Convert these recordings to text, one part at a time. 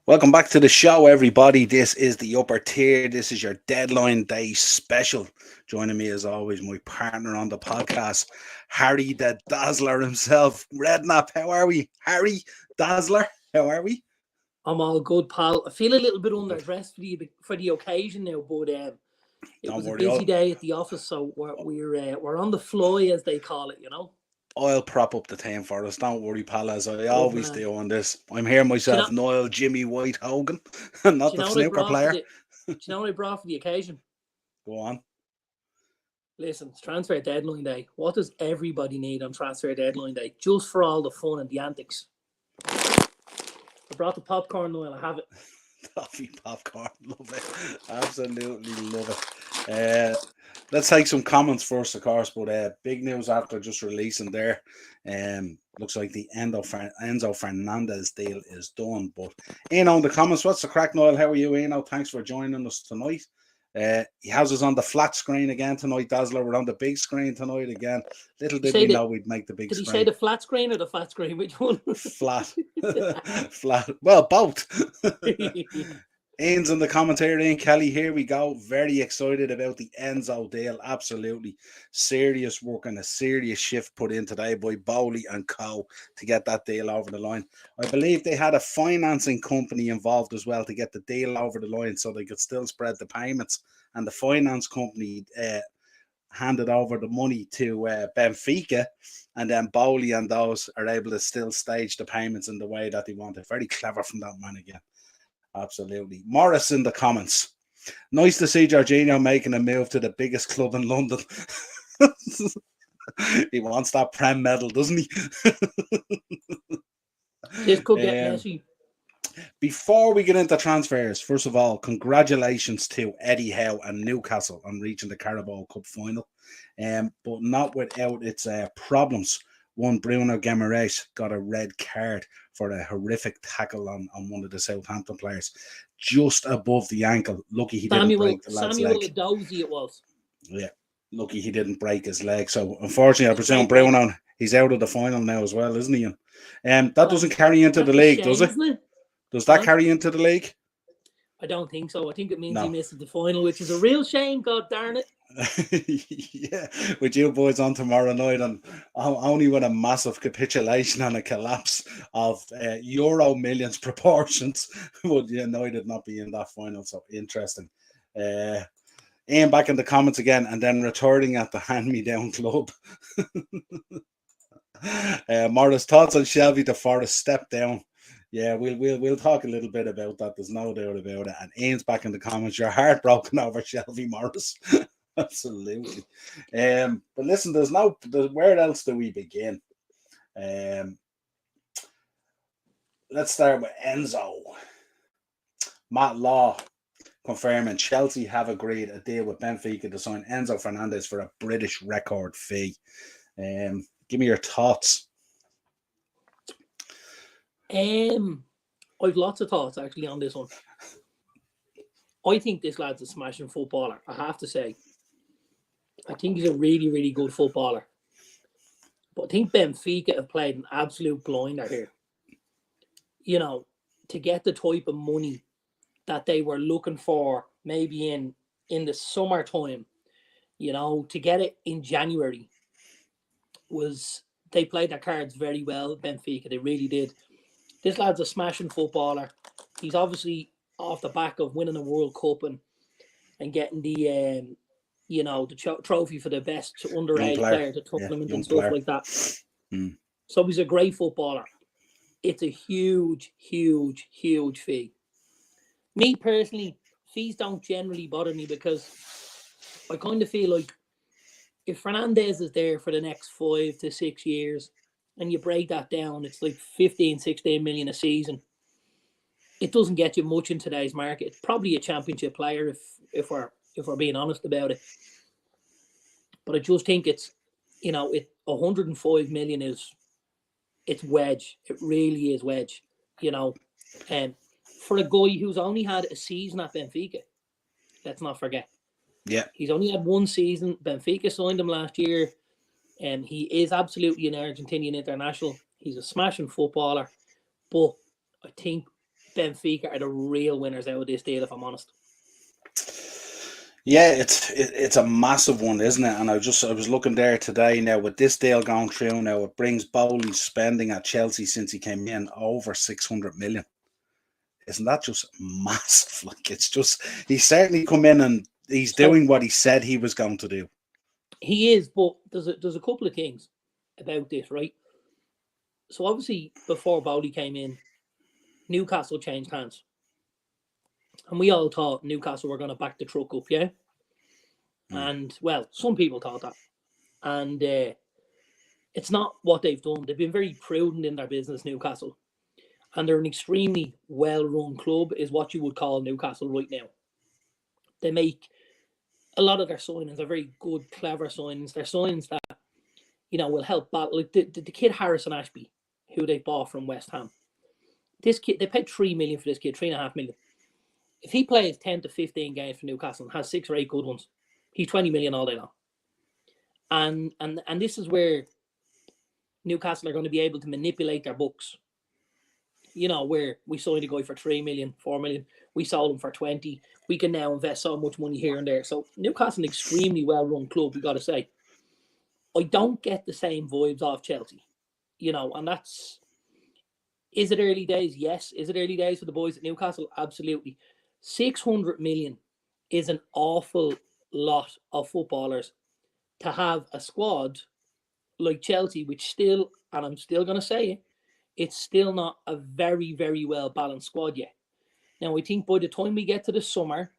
Welcome back to the show, everybody. This is the upper tier. This is your deadline day special. Joining me, as always, my partner on the podcast, Harry the Dazzler himself. Redknapp, how are we? Harry Dazzler, how are we? I'm all good, pal. I feel a little bit underdressed for the occasion now, but it Don't was a worry, busy day at the office, so we're on the fly, as they call it. I'll prop up the team for us. Don't worry, pal, as I Good always man. do on this. I'm here Do you myself, know? Niall Jimmy White Hogan, Do not you the know what I snooker brought for player. the? Do you know what I brought for the occasion? Go on. Listen, it's transfer deadline day. What does everybody need on transfer deadline day? Just for all the fun and the antics. I brought the popcorn, Noel. I have it. Toffee popcorn, love it. Absolutely love it. Let's take some comments first, of course. But big news after just releasing there. Looks like the Enzo Fernandez deal is done. But Eno in the comments, what's the crack, Noel? How are you, Eno? Thanks for joining us tonight. He has us on the flat screen again tonight, Dazzler. We're on the big screen tonight again. Little did we know we'd make the big Did he screen. say the flat screen or the fat screen? Which one? Flat. Flat. Well, both. Ian's in the commentary, Ian Kelly. Here we go. Very excited about the Enzo deal. Absolutely serious work and a serious shift put in today by Bowley and Co. to get that deal over the line. I believe they had a financing company involved as well to get the deal over the line so they could still spread the payments. And the finance company handed over the money to Benfica, and then Bowley and those are able to still stage the payments in the way that they wanted. Very clever from that man again. Absolutely. Morris in the comments. Nice to see Jorginho making a move to the biggest club in London. He wants that Prem medal, doesn't he? This could get messy. Before we get into transfers, first of all, congratulations to Eddie Howe and Newcastle on reaching the Carabao Cup final, but not without its problems. One Bruno Guimaraes got a red card for a horrific tackle on one of the Southampton players, just above the ankle. Lucky he didn't break the lad's leg. Samuel Edozie it was. Yeah, lucky he didn't break his leg. So unfortunately, I presume Bruno, he's out of the final now as well, isn't he? That doesn't carry into the league, does it? Does that carry into the league? I don't think so. I think it means he misses the final, which is a real shame. God darn it. Yeah, with you boys on tomorrow night, and only with a massive capitulation and a collapse of Euro millions proportions would United not be in that final. So interesting. Ian back in the comments again, and then returning at the hand-me-down club. Morris, thoughts on Shelby the Forest step down? Yeah, we'll talk a little bit about that. There's no doubt about it. And Ian's back in the comments. You're heartbroken over Shelby Morris. Absolutely. But listen, where else do we begin? Let's start with Enzo. Matt Law confirming Chelsea have agreed a deal with Benfica to sign Enzo Fernandez for a British record fee. Give me your thoughts. I've lots of thoughts actually on this one. I think this lad's a smashing footballer, I have to say. I think he's a really, really good footballer. But I think Benfica have played an absolute blinder here. To get the type of money that they were looking for maybe in the summertime, to get it in January they played their cards very well, Benfica. They really did. This lad's a smashing footballer. He's obviously off the back of winning the World Cup and getting the trophy for the best underage player at the tournament and stuff like that. So he's a great footballer. It's a huge, huge, huge fee. Me personally, fees don't generally bother me because I kind of feel like if Fernandez is there for the next 5 to 6 years and you break that down, it's like 15, 16 million a season. It doesn't get you much in today's market. It's probably a championship player if we're being honest about it. But I just think it's 105 million it's wedge. It really is wedge. And for a guy who's only had a season at Benfica, let's not forget. Yeah. He's only had one season. Benfica signed him last year, and he is absolutely an Argentinian international. He's a smashing footballer, but I think Benfica are the real winners out of this deal, if I'm honest. Yeah, it's a massive one, isn't it? And I was looking there today now with this deal going through now, it brings Bowley's spending at Chelsea since he came in over 600 million. Isn't that just massive? Like, it's just, he's certainly come in and he's doing what he said he was going to do. He is, but there's a couple of things about this, right? So obviously, before Bowley came in, Newcastle changed hands. And we all thought Newcastle were going to back the truck up, yeah? And, well, some people thought that. And it's not what they've done. They've been very prudent in their business, Newcastle. And they're an extremely well-run club, is what you would call Newcastle right now. They make a lot of their signings are very good, clever signings. They're signings that, will help battle. Like the kid Harrison Ashby, who they bought from West Ham. This kid, they paid $3 million for this kid, $3.5 million. If he plays 10 to 15 games for Newcastle and has 6 or 8 good ones, he's 20 million all day long. And this is where Newcastle are going to be able to manipulate their books. Where we signed a guy for 3 million, 4 million, we sold him for 20. We can now invest so much money here and there. So Newcastle, an extremely well-run club, we got to say. I don't get the same vibes off Chelsea, and that's. Is it early days? Yes. Is it early days for the boys at Newcastle? Absolutely. 600 million is an awful lot of footballers to have a squad like Chelsea, which still, and I'm still going to say it, it's still not a very, very well balanced squad yet. Now, I think by the time we get to the summer,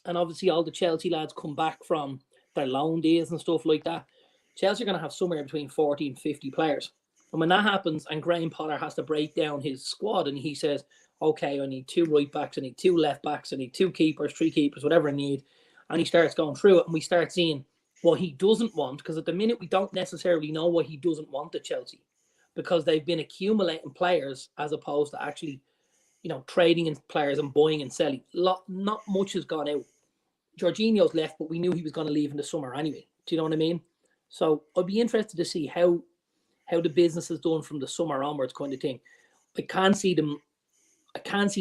and obviously all the Chelsea lads come back from their loan days and stuff like that, Chelsea are going to have somewhere between 40 and 50 players. And when that happens, and Graham Potter has to break down his squad, and he says, okay, I need 2 right backs, I need 2 left backs, I need 2 keepers, 3 keepers, whatever I need. And he starts going through it, and we start seeing what he doesn't want, because at the minute we don't necessarily know what he doesn't want at Chelsea, because they've been accumulating players as opposed to actually, trading in players and buying and selling. Not much has gone out. Jorginho's left, but we knew he was going to leave in the summer anyway. Do you know what I mean? So I'd be interested to see how the business is done from the summer onwards, kind of thing. I can't see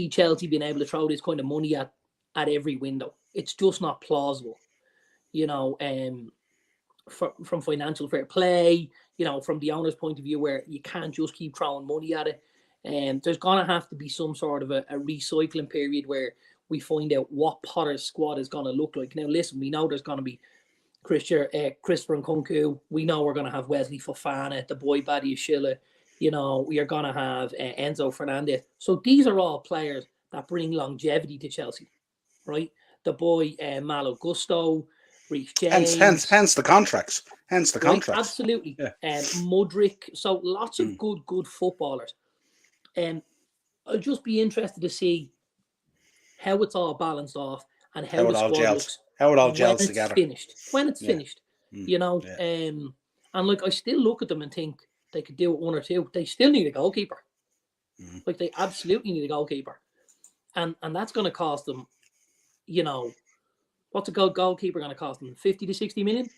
Chelsea being able to throw this kind of money at every window. It's just not plausible, from financial fair play, from the owner's point of view, where you can't just keep throwing money at it. And there's going to have to be some sort of a recycling period where we find out what Potter's squad is going to look like. Now, listen, we know there's going to be Christopher Nkunku. We know we're going to have Wesley Fofana, the boy Badiashile. We are going to have Enzo Fernandez. So these are all players that bring longevity to Chelsea, right? The boy Malo Gusto, Reece James. Hence the contracts. Hence the contracts. Absolutely. Yeah. Mudryk. So lots of good footballers. And I'll just be interested to see how it's all balanced off and how the squad looks. How it all gels together. When it's finished, And like, I still look at them and think they could do it 1 or 2. They still need a goalkeeper. Like, they absolutely need a goalkeeper. And that's going to cost them, what's a goalkeeper going to cost them? 50 to 60 million?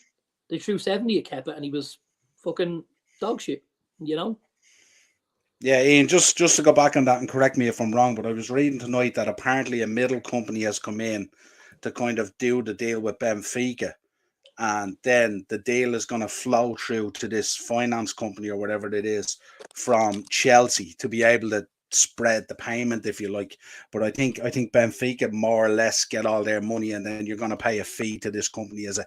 They threw 70 at Kepa and he was fucking dog shit, Yeah, Ian, just to go back on that and correct me if I'm wrong, but I was reading tonight that apparently a middle company has come in to kind of do the deal with Benfica, and then the deal is going to flow through to this finance company or whatever it is from Chelsea to be able to spread the payment, if you like. But I think Benfica more or less get all their money, and then you're going to pay a fee to this company as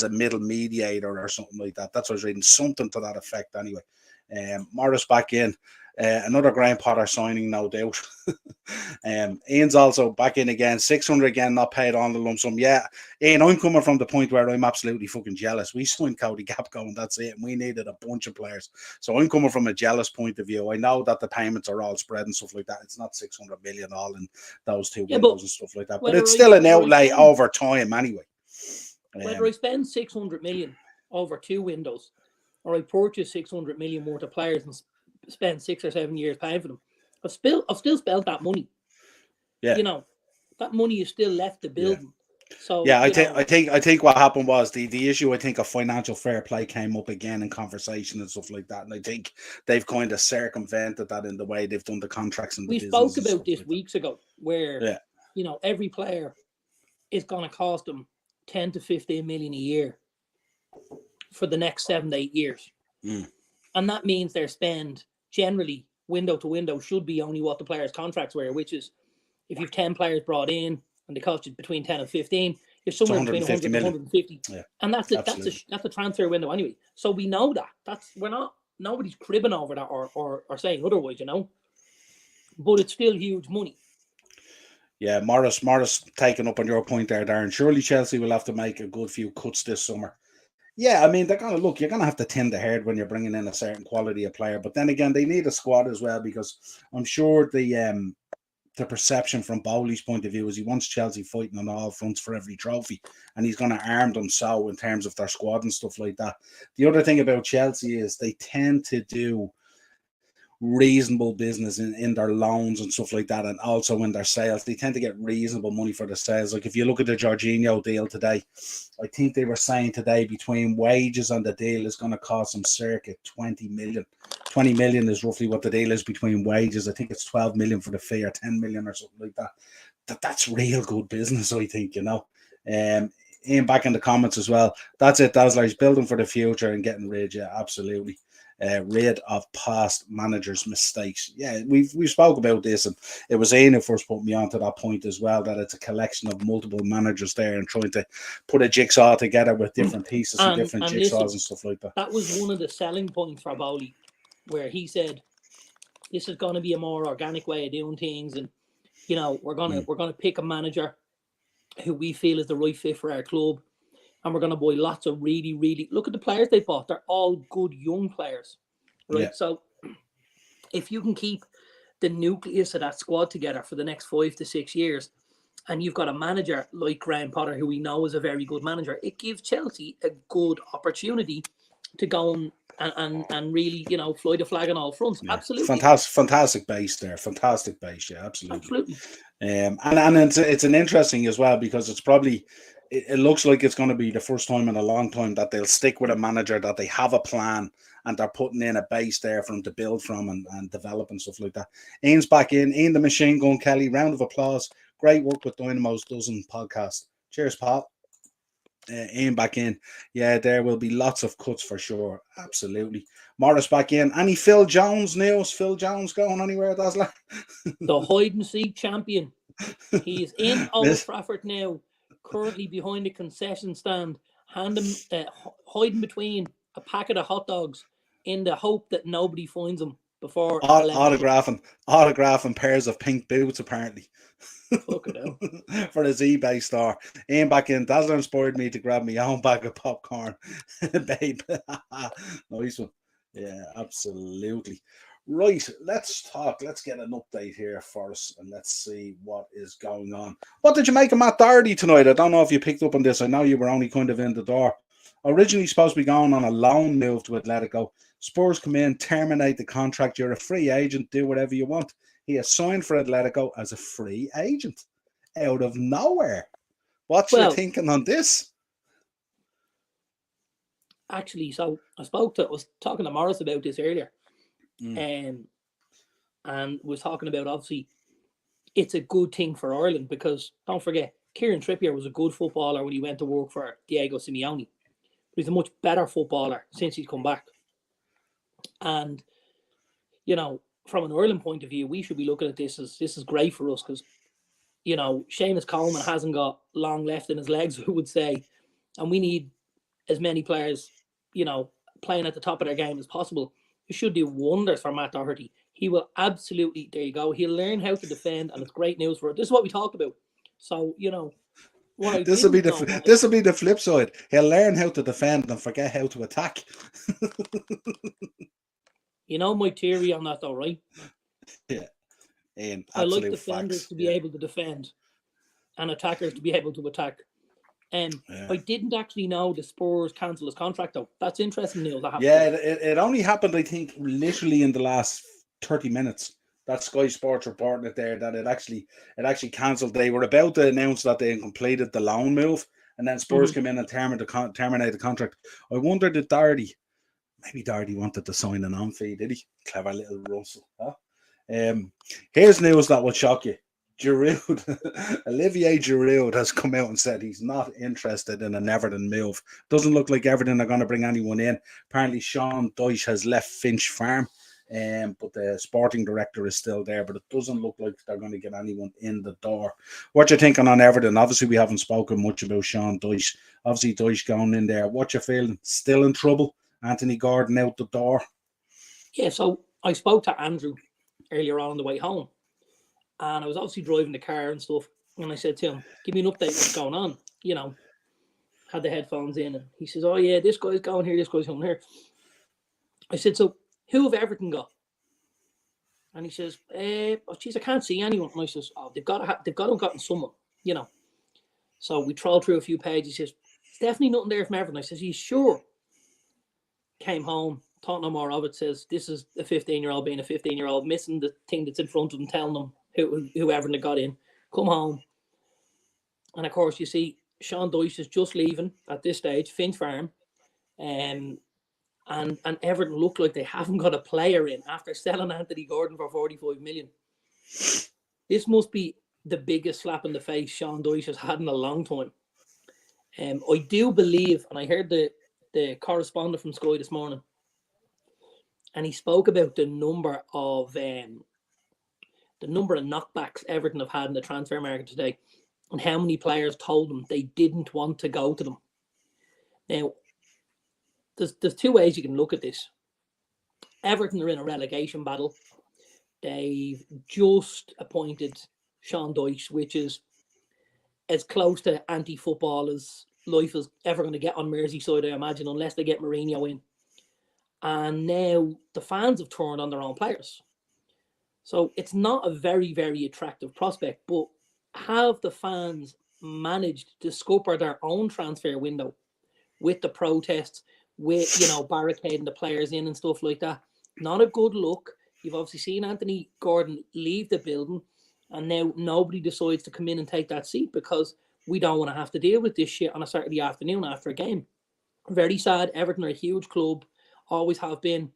a middle mediator or something like that. That's what I was reading, something to that effect anyway. Morris back in. Another Graham Potter signing, no doubt. Ian's also back in again. 600 again, not paid on the lump sum. Yeah, Ian, I'm coming from the point where I'm absolutely fucking jealous. We signed Cody Gapco and that's it. And we needed a bunch of players. So I'm coming from a jealous point of view. I know that the payments are all spread and stuff like that. It's not 600 million all in those 2 windows and stuff like that. But it's still an outlay over time anyway. Whether I spend 600 million over 2 windows or I purchase 600 million worth of players and spend 6 or 7 years paying for them, I've still spent that money. Yeah. That money is still left to build them. So Yeah, you know, I think what happened was the issue. I think of financial fair play came up again in conversation and stuff like that, and I think they've kind of circumvented that in the way they've done the contracts and the we business spoke and about stuff this like that. weeks ago, where Yeah, every player is going to cost them 10 to 15 million a year for the next 7 to 8 years, mm. and that means their spend generally window to window should be only what the players' contracts were, which is if you've 10 players brought in and they cost you between 10 and 15, you're It's somewhere between 150 100 and million. 150, Yeah, and that's it. absolutely. That's a transfer window anyway. So we know that. We're not nobody's cribbing over that or saying otherwise, but it's still huge money. Yeah, Morris taking up on your point there, Darren. Surely Chelsea will have to make a good few cuts this summer. Yeah, I mean, they're going to look, you're going to have to tend the herd when you're bringing in a certain quality of player. But then again, they need a squad as well, because I'm sure the perception from Bowley's point of view is he wants Chelsea fighting on all fronts for every trophy, and he's going to arm them so in terms of their squad and stuff like that. The other thing about Chelsea is they tend to do reasonable business in their loans and stuff like that, and also in their sales. They tend to get reasonable money for the sales. Like if you look at the Jorginho deal today, I think they were saying today between wages and the deal is going to cost them circa 20 million. 20 million is roughly what the deal is between wages. I think it's 12 million for the fee or 10 million or something like that. That's real good business, I think, Ian back in the comments as well. That's it, Dazzler. Building for the future and getting rid, yeah, absolutely. Rid of past managers' mistakes. Yeah, we've spoke about this, and it was Ian who first put me onto that point as well, that it's a collection of multiple managers there and trying to put a jigsaw together with different pieces and different jigsaws listen, and stuff like that. That was one of the selling points for Bowley, where he said this is going to be a more organic way of doing things, and we're gonna pick a manager who we feel is the right fit for our club, and we're going to buy lots of really look at the players they bought. They're all good young players, right? Yeah. So if you can keep the nucleus of that squad together for the next 5 to 6 years, and you've got a manager like Graham Potter, who we know is a very good manager, it gives Chelsea a good opportunity to go and really, fly the flag on all fronts. Yeah. Absolutely. Fantastic base there. Fantastic base. Yeah, absolutely. Absolutely. And it's an interesting as well, because it's probably, it looks like it's going to be the first time in a long time that they'll stick with a manager, that they have a plan and they're putting in a base there for them to build from and develop and stuff like that. Ian's back in. Ian the Machine Gun Kelly, round of applause. Great work with Dynamo's Dozen podcast. Cheers, pal. Ian back in. Yeah, there will be lots of cuts for sure. Absolutely. Morris back in. Any Phil Jones news? Phil Jones going anywhere, Dazzler? The hide and seek champion. He is in Old Trafford now, currently behind the concession stand, hiding between a packet of hot dogs in the hope that nobody finds him before autographing pairs of pink boots, apparently. Fuck it out. For his eBay store. Ian back in. Dazzler inspired me to grab my own bag of popcorn. Babe. Nice one. Yeah, absolutely. Right, let's talk. Let's get an update here for us, and let's see what is going on. What did you make of Matt Doherty tonight? I don't know if you picked up on this. I know you were only kind of in the door. Originally supposed to be going on a loan move to Atletico. Spurs come in, terminate the contract. You're a free agent. Do whatever you want. He has signed for Atletico as a free agent out of nowhere. What's your thinking on this? Actually, so I was talking to Morris about this earlier. And was talking about, obviously, it's a good thing for Ireland, because don't forget, Kieran Trippier was a good footballer when he went to work for Diego Simeone. But he's a much better footballer since he's come back. And, from an Ireland point of view, we should be looking at this is great for us, because, Seamus Coleman hasn't got long left in his legs, who would say, and we need as many players, playing at the top of their game as possible. It should do wonders for Matt Doherty. He will absolutely, there you go, he'll learn how to defend, and it's great news for it. This is what we talked about. So, this will be the flip side. He'll learn how to defend and forget how to attack. My theory on that, though, right? Yeah. Ian, I like defenders to be able to defend and attackers to be able to attack. I didn't actually know the Spurs cancelled his contract, though. That's interesting news. It only happened, I think, literally in the last 30 minutes that Sky Sports reporting it there that it actually cancelled. They were about to announce that they had completed the loan move, and then Spurs came in and terminate the contract. I wonder did maybe Doherty wanted to sign an on-fee, did he? Clever little Russell. Huh? Here's news that will shock you. Giroud, Olivier Giroud has come out and said he's not interested in an Everton move. Doesn't look like Everton are going to bring anyone in. Apparently, Sean Dyche has left Finch Farm, but the sporting director is still there. But it doesn't look like they're going to get anyone in the door. What you thinking on Everton? Obviously, we haven't spoken much about Sean Dyche. Obviously, Dyche going in there. What you feeling? Still in trouble? Anthony Gordon out the door? Yeah, so I spoke to Andrew earlier on the way home. And I was obviously driving the car and stuff. And I said to him, give me an update what's going on. You know, had the headphones in. And he says, oh, yeah, this guy's going here, this guy's going here. I said, so who have Everton got? And he says, oh, geez, I can't see anyone. And I says, oh, they've got to have gotten someone, you know. So we trolled through a few pages. He says, there's definitely nothing there from Everton. I says, he's sure. Came home, thought no more of it. Says, this is a 15-year-old being a 15-year-old, missing the thing that's in front of him, telling them whoever they got in, come home. And of course, you see, Sean Dyche is just leaving at this stage, Finch Farm. And Everton look like they haven't got a player in after selling Anthony Gordon for 45 million. This must be the biggest slap in the face Sean Dyche has had in a long time. I do believe, and I heard the correspondent from Sky this morning, and he spoke about the number of knockbacks Everton have had in the transfer market today and how many players told them they didn't want to go to them. Now, there's two ways you can look at this. Everton are in a relegation battle. They've just appointed Sean Dyche, which is as close to anti-football as life is ever going to get on Merseyside, I imagine, unless they get Mourinho in. And now the fans have turned on their own players. So it's not a very, very attractive prospect, but have the fans managed to scupper their own transfer window with the protests, with, barricading the players in and stuff like that? Not a good look. You've obviously seen Anthony Gordon leave the building, and now nobody decides to come in and take that seat because we don't want to have to deal with this shit on a Saturday afternoon after a game. Very sad. Everton are a huge club, always have been.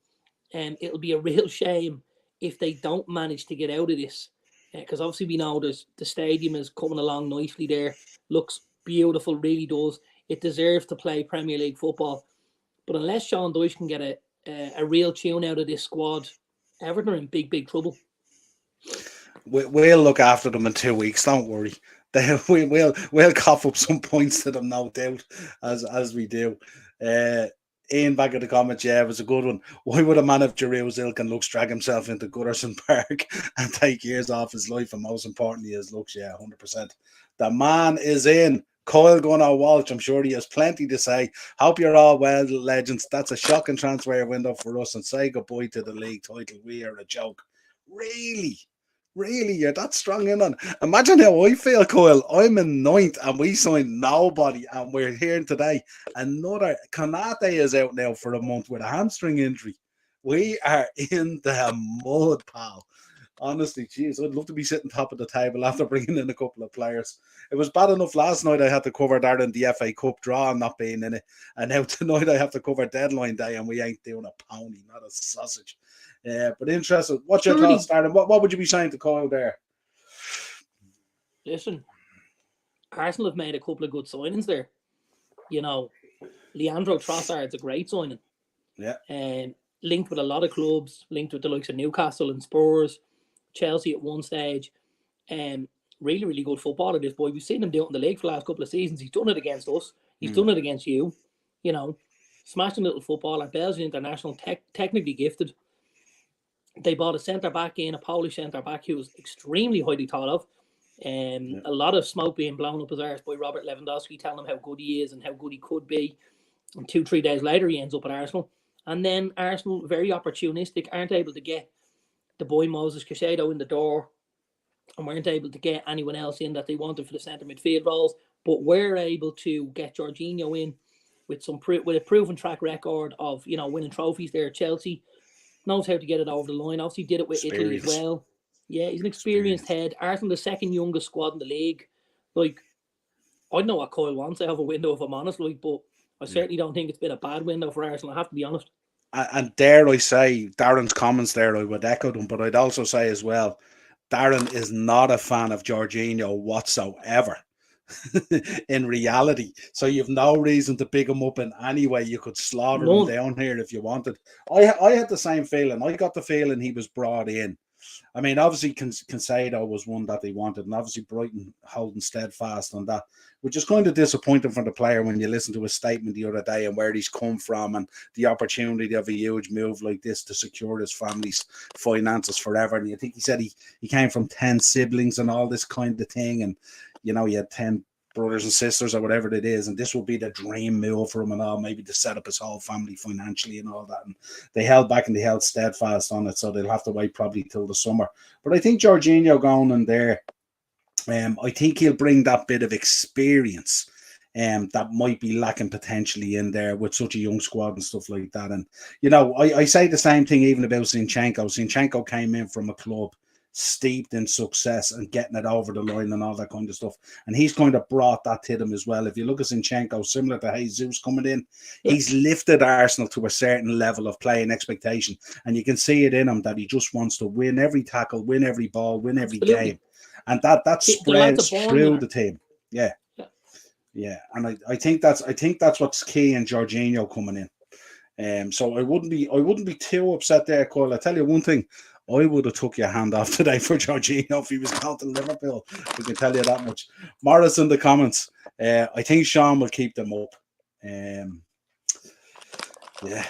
And it'll be a real shame if they don't manage to get out of this. Because obviously we know the stadium is coming along nicely there. Looks beautiful, really does. It deserves to play Premier League football. But unless Sean Dyche can get a real tune out of this squad, Everton are in big, big trouble. We'll look after them in 2 weeks. Don't worry. We'll cough up some points to them, no doubt, as we do. Ian back in the comments, yeah, it was a good one. Why would a man of Giroud's ilk and looks drag himself into Goodison Park and take years off his life, and most importantly his looks? Yeah, 100%. The man is in. Coyle Gunnar Walsh, I'm sure he has plenty to say. Hope you're all well, legends. That's a shocking transfer window for us, and say goodbye to the league title. We are a joke. Really? You're that strong in on? Imagine how I feel, Coyle. I'm in 9th and we signed nobody, and we're here today. Another Konate is out now for a month with a hamstring injury. We are in the mud, pal. Honestly, geez, I'd love to be sitting top of the table after bringing in a couple of players. It was bad enough last night I had to cover that in the FA Cup draw and not being in it. And now tonight I have to cover deadline day and we ain't doing a pony, not a sausage. Yeah, but interesting. What's your thoughts, Darren? What would you be saying to Kyle there? Listen, Arsenal have made a couple of good signings there. Leandro Trossard's a great signing. Yeah. Linked with a lot of clubs, linked with the likes of Newcastle and Spurs, Chelsea at one stage. Really, really good footballer, this boy. We've seen him do it in the league for the last couple of seasons. He's done it against us. He's done it against you. Smashing little footballer, Belgian international, technically gifted. They bought a centre-back in, a Polish centre-back who was extremely highly thought of. A lot of smoke being blown up his arse by Robert Lewandowski, telling him how good he is and how good he could be. And 2-3 days later, he ends up at Arsenal. And then Arsenal, very opportunistic, aren't able to get the boy Moses Caicedo in the door and weren't able to get anyone else in that they wanted for the centre midfield roles. But we're able to get Jorginho in with with a proven track record of, winning trophies there at Chelsea. Knows how to get it over the line. Obviously did it with Italy as well. Yeah, he's an experienced head. Arsenal, the second youngest squad in the league. Like, I know what Kyle wants. I have a window, if I'm honest, like, but I certainly don't think it's been a bad window for Arsenal. I have to be honest. And dare I say, Darren's comments there, I would echo them, but I'd also say as well, Darren is not a fan of Jorginho whatsoever. In reality, so you've no reason to big him up in any way. You could slaughter him down here if you wanted. I had the same feeling. I got the feeling he was brought in. I mean, obviously, Caicedo was one that they wanted, and obviously Brighton holding steadfast on that, which is kind of disappointing for the player when you listen to his statement the other day and where he's come from and the opportunity of a huge move like this to secure his family's finances forever. And I think he said he came from 10 siblings and all this kind of thing, and you know, he had 10 brothers and sisters or whatever it is, and this will be the dream move for him and all, maybe to set up his whole family financially and all that. And they held back and they held steadfast on it, so they'll have to wait probably till the summer. But I think Jorginho going in there, I think he'll bring that bit of experience that might be lacking potentially in there with such a young squad and stuff like that. And, you know, I say the same thing even about Zinchenko. Zinchenko came in from a club steeped in success and getting it over the line and all that kind of stuff. And he's kind of brought that to them as well. If you look at Zinchenko, similar to Jesus coming in, he's lifted Arsenal to a certain level of play and expectation. And you can see it in him that he just wants to win every tackle, win every ball, win every game. And that spreads through the team. Yeah. And I think that's what's key in Jorginho coming in. So I wouldn't be too upset there, Cole. I tell you one thing, I would have took your hand off today for Jorginho if he was going to Liverpool. I can tell you that much. Morris in the comments. I think Sean will keep them up. Yeah,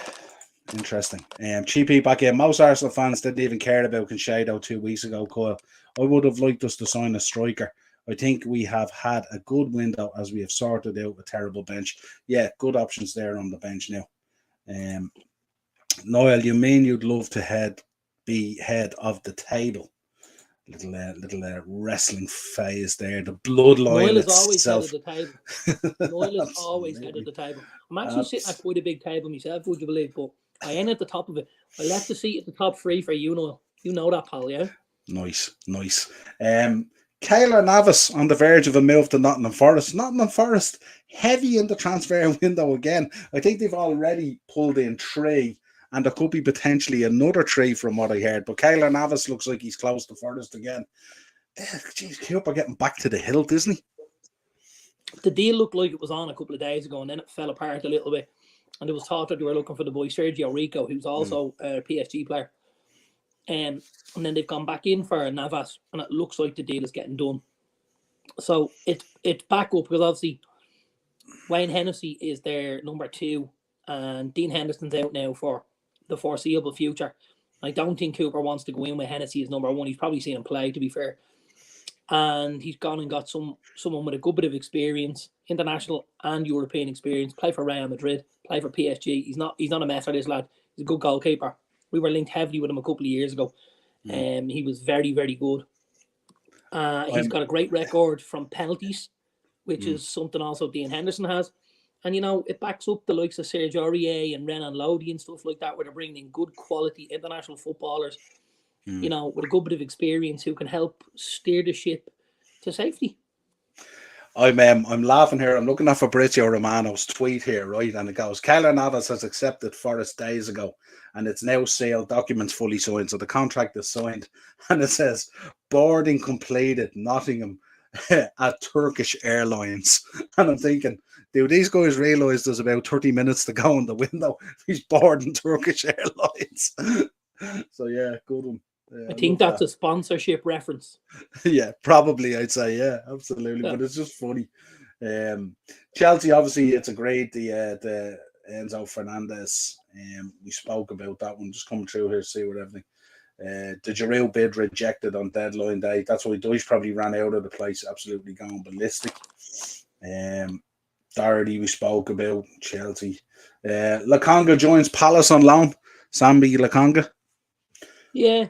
interesting. Cheapy back in. Most Arsenal fans didn't even care about Caicedo 2 weeks ago, Kyle. I would have liked us to sign a striker. I think we have had a good window as we have sorted out a terrible bench. Yeah, good options there on the bench now. Noel, you mean you'd love to be head of the table? Little wrestling phase there. The bloodline Noel is always head of the table. Noel is always head of the table. I'm actually sitting at quite a big table myself, would you believe? But I ain't at the top of it. I left the seat at the top 3 for you, Noel. You know that, pal, yeah? Nice. Keylor Navas on the verge of a move to Nottingham Forest. Nottingham Forest heavy in the transfer window again. I think they've already pulled in 3, and there could be potentially another 3 from what I heard. But Keylor Navas looks like he's close to Forest again. Jeez, Cooper getting back to the hilt, isn't he? The deal looked like it was on a couple of days ago, and then it fell apart a little bit. And there was thought that they were looking for the boy Sergio Rico, who's also a PSG player. And then they've gone back in for Navas, and it looks like the deal is getting done. So it's back up because obviously Wayne Hennessy is their number 2, and Dean Henderson's out now for the foreseeable future. I don't think Cooper wants to go in with Hennessy as number 1. He's probably seen him play, to be fair. And he's gone and got someone with a good bit of experience, international and European experience. Play for Real Madrid, play for PSG. He's not a messer, this lad. He's a good goalkeeper. We were linked heavily with him a couple of years ago. He was very, very good. He's got a great record from penalties, which is something also Dean Henderson has. And, you know, it backs up the likes of Serge Aurier and Renan Lodi and stuff like that, where they're bringing in good quality international footballers, you know, with a good bit of experience who can help steer the ship to safety. I'm laughing here. I'm looking at Fabrizio Romano's tweet here, right? And it goes, Keylor Navas has accepted Forest days ago, and it's now sealed, documents fully signed. So the contract is signed. And it says, boarding completed, Nottingham at Turkish Airlines. And I'm thinking, do these guys realise there's about 30 minutes to go in the window? He's boarding Turkish Airlines. So, yeah, good one. Yeah, I think that's a sponsorship reference. Yeah, probably, I'd say. Yeah, absolutely. Yeah. But it's just funny. Chelsea, obviously, it's a great, the Enzo Fernandez. We spoke about that one. Just coming through here to see what everything. The Giroud bid rejected on deadline day. That's why Deutsch probably ran out of the place, absolutely going ballistic. Doherty, we spoke about. Chelsea. Lokonga joins Palace on loan. Sambi Lokonga. Yeah.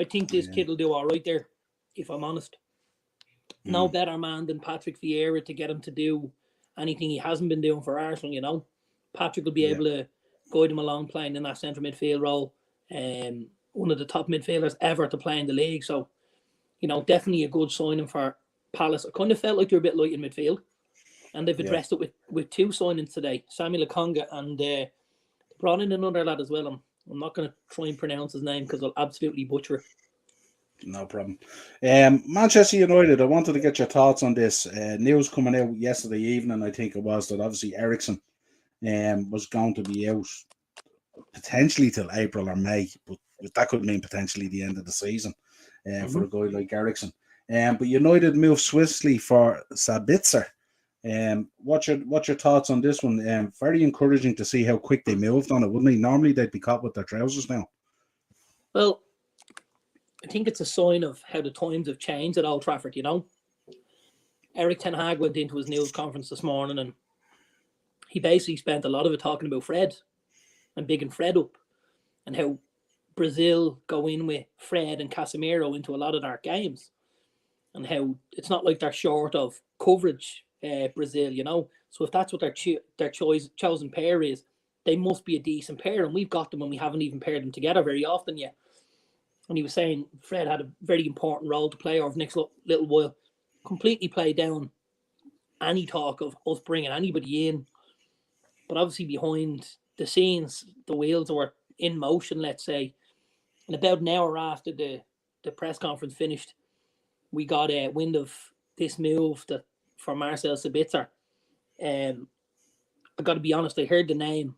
I think this kid will do all right there, if I'm honest. No better man than Patrick Vieira to get him to do anything he hasn't been doing for Arsenal, you know. Patrick will be able to guide him along playing in that central midfield role. one of the top midfielders ever to play in the league. So, definitely a good signing for Palace. I kind of felt like they're a bit light in midfield, and they've addressed it with two signings today, Samuel Lokonga, and brought in another lad as well. I'm not going to try and pronounce his name because I'll absolutely butcher it. No problem. Manchester United, I wanted to get your thoughts on this. News coming out yesterday evening, I think it was, that obviously Eriksen was going to be out potentially till April or May, but that could mean potentially the end of the season for a guy like Eriksen. But United moved swiftly for Sabitzer. What's your thoughts on this one? Very encouraging to see how quick they moved on it, wouldn't they? Normally they'd be caught with their trousers now. Well, I think it's a sign of how the times have changed at Old Trafford, Erik ten Hag went into his news conference this morning and he basically spent a lot of it talking about Fred and bigging Fred up and how Brazil go in with Fred and Casemiro into a lot of their games and how it's not like they're short of coverage, Brazil, So if that's what their chosen pair is, they must be a decent pair, and we've got them and we haven't even paired them together very often yet. And he was saying Fred had a very important role to play over the next little while. Completely played down any talk of us bringing anybody in. But obviously behind the scenes, the wheels were in motion, let's say. And about an hour after the press conference finished, we got a wind of this move for Marcel Sabitzer. I got to be honest, I heard the name.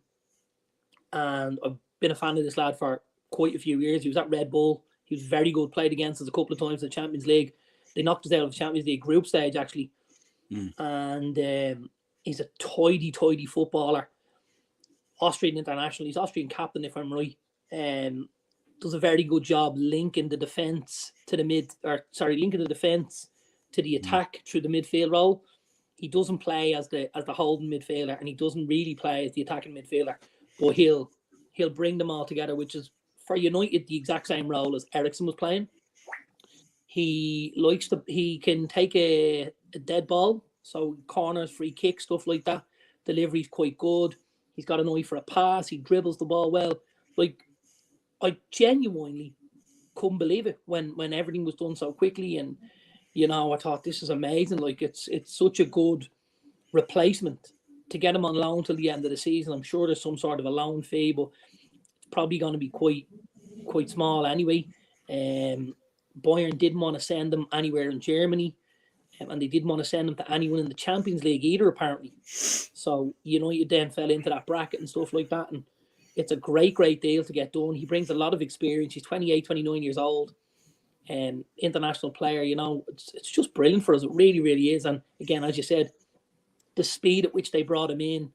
And I've been a fan of this lad for quite a few years. He was at Red Bull. He was very good, played against us a couple of times in the Champions League. They knocked us out of the Champions League group stage, actually. And he's a tidy footballer. Austrian international. He's Austrian captain, if I'm right. Does a very good job linking the defence to the defence to the attack through the midfield role. He doesn't play as the holding midfielder, and he doesn't really play as the attacking midfielder. But he'll bring them all together, which is for United the exact same role as Eriksen was playing. He can take a dead ball, so corners, free kicks, stuff like that. Delivery's quite good. He's got an eye for a pass. He dribbles the ball well. Like, I genuinely couldn't believe it when everything was done so quickly, and I thought this is amazing. Like, it's such a good replacement to get him on loan till the end of the season. I'm sure there's some sort of a loan fee, but it's probably going to be quite small anyway. Bayern didn't want to send him anywhere in Germany, and they didn't want to send him to anyone in the Champions League either, apparently. So United then fell into that bracket and stuff like that, and it's a great deal to get done. He brings a lot of experience. He's 28, 29 years old, international player. It's just brilliant for us. It really, really is. And again, as you said, the speed at which they brought him in,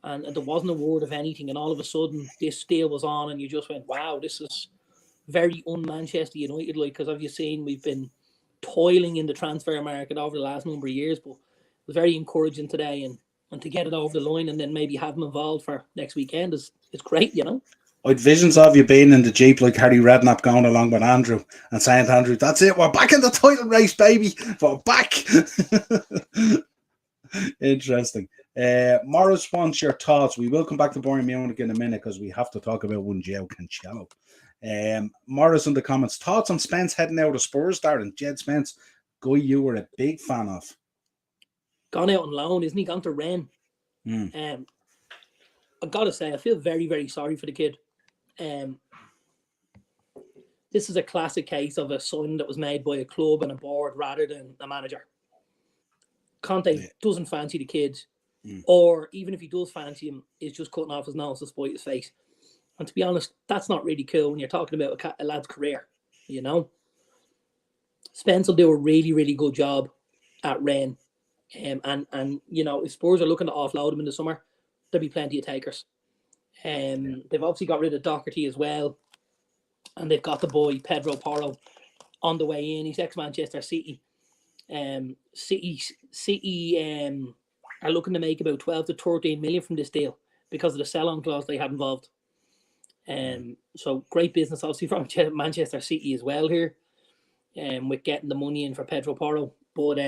and there wasn't a word of anything, and all of a sudden this deal was on, and you just went, wow, this is very un-Manchester United, because as you've seen, we've been toiling in the transfer market over the last number of years, but it was very encouraging today, and to get it over the line and then maybe have him involved for next weekend is great, I'd visions of you being in the Jeep like Harry Redknapp going along with Andrew and saying to Andrew, that's it, we're back in the title race, baby, we're back. Interesting. Morris wants your thoughts. We will come back to Bayern Munich in a minute because we have to talk about one João Cancelo. Morris in the comments, thoughts on Spence heading out of Spurs, Darren? Jed Spence, guy you were a big fan of. Gone out on loan, isn't he? Gone to Rennes. I've got to say, I feel very, very sorry for the kid. This is a classic case of a signing that was made by a club and a board rather than a manager. Conte doesn't fancy the kid, or even if he does fancy him, is just cutting off his nose to spite his face. And to be honest, that's not really cool when you're talking about a lad's career, Spence will do a really, really good job at Rennes. And if Spurs are looking to offload him in the summer, there'll be plenty of takers. They've obviously got rid of Doherty as well, and they've got the boy Pedro Porro on the way in. He's ex-Manchester City. City are looking to make about 12 to 13 million from this deal because of the sell-on clause they have involved. So great business, obviously, from Manchester City as well here, with getting the money in for Pedro Porro. But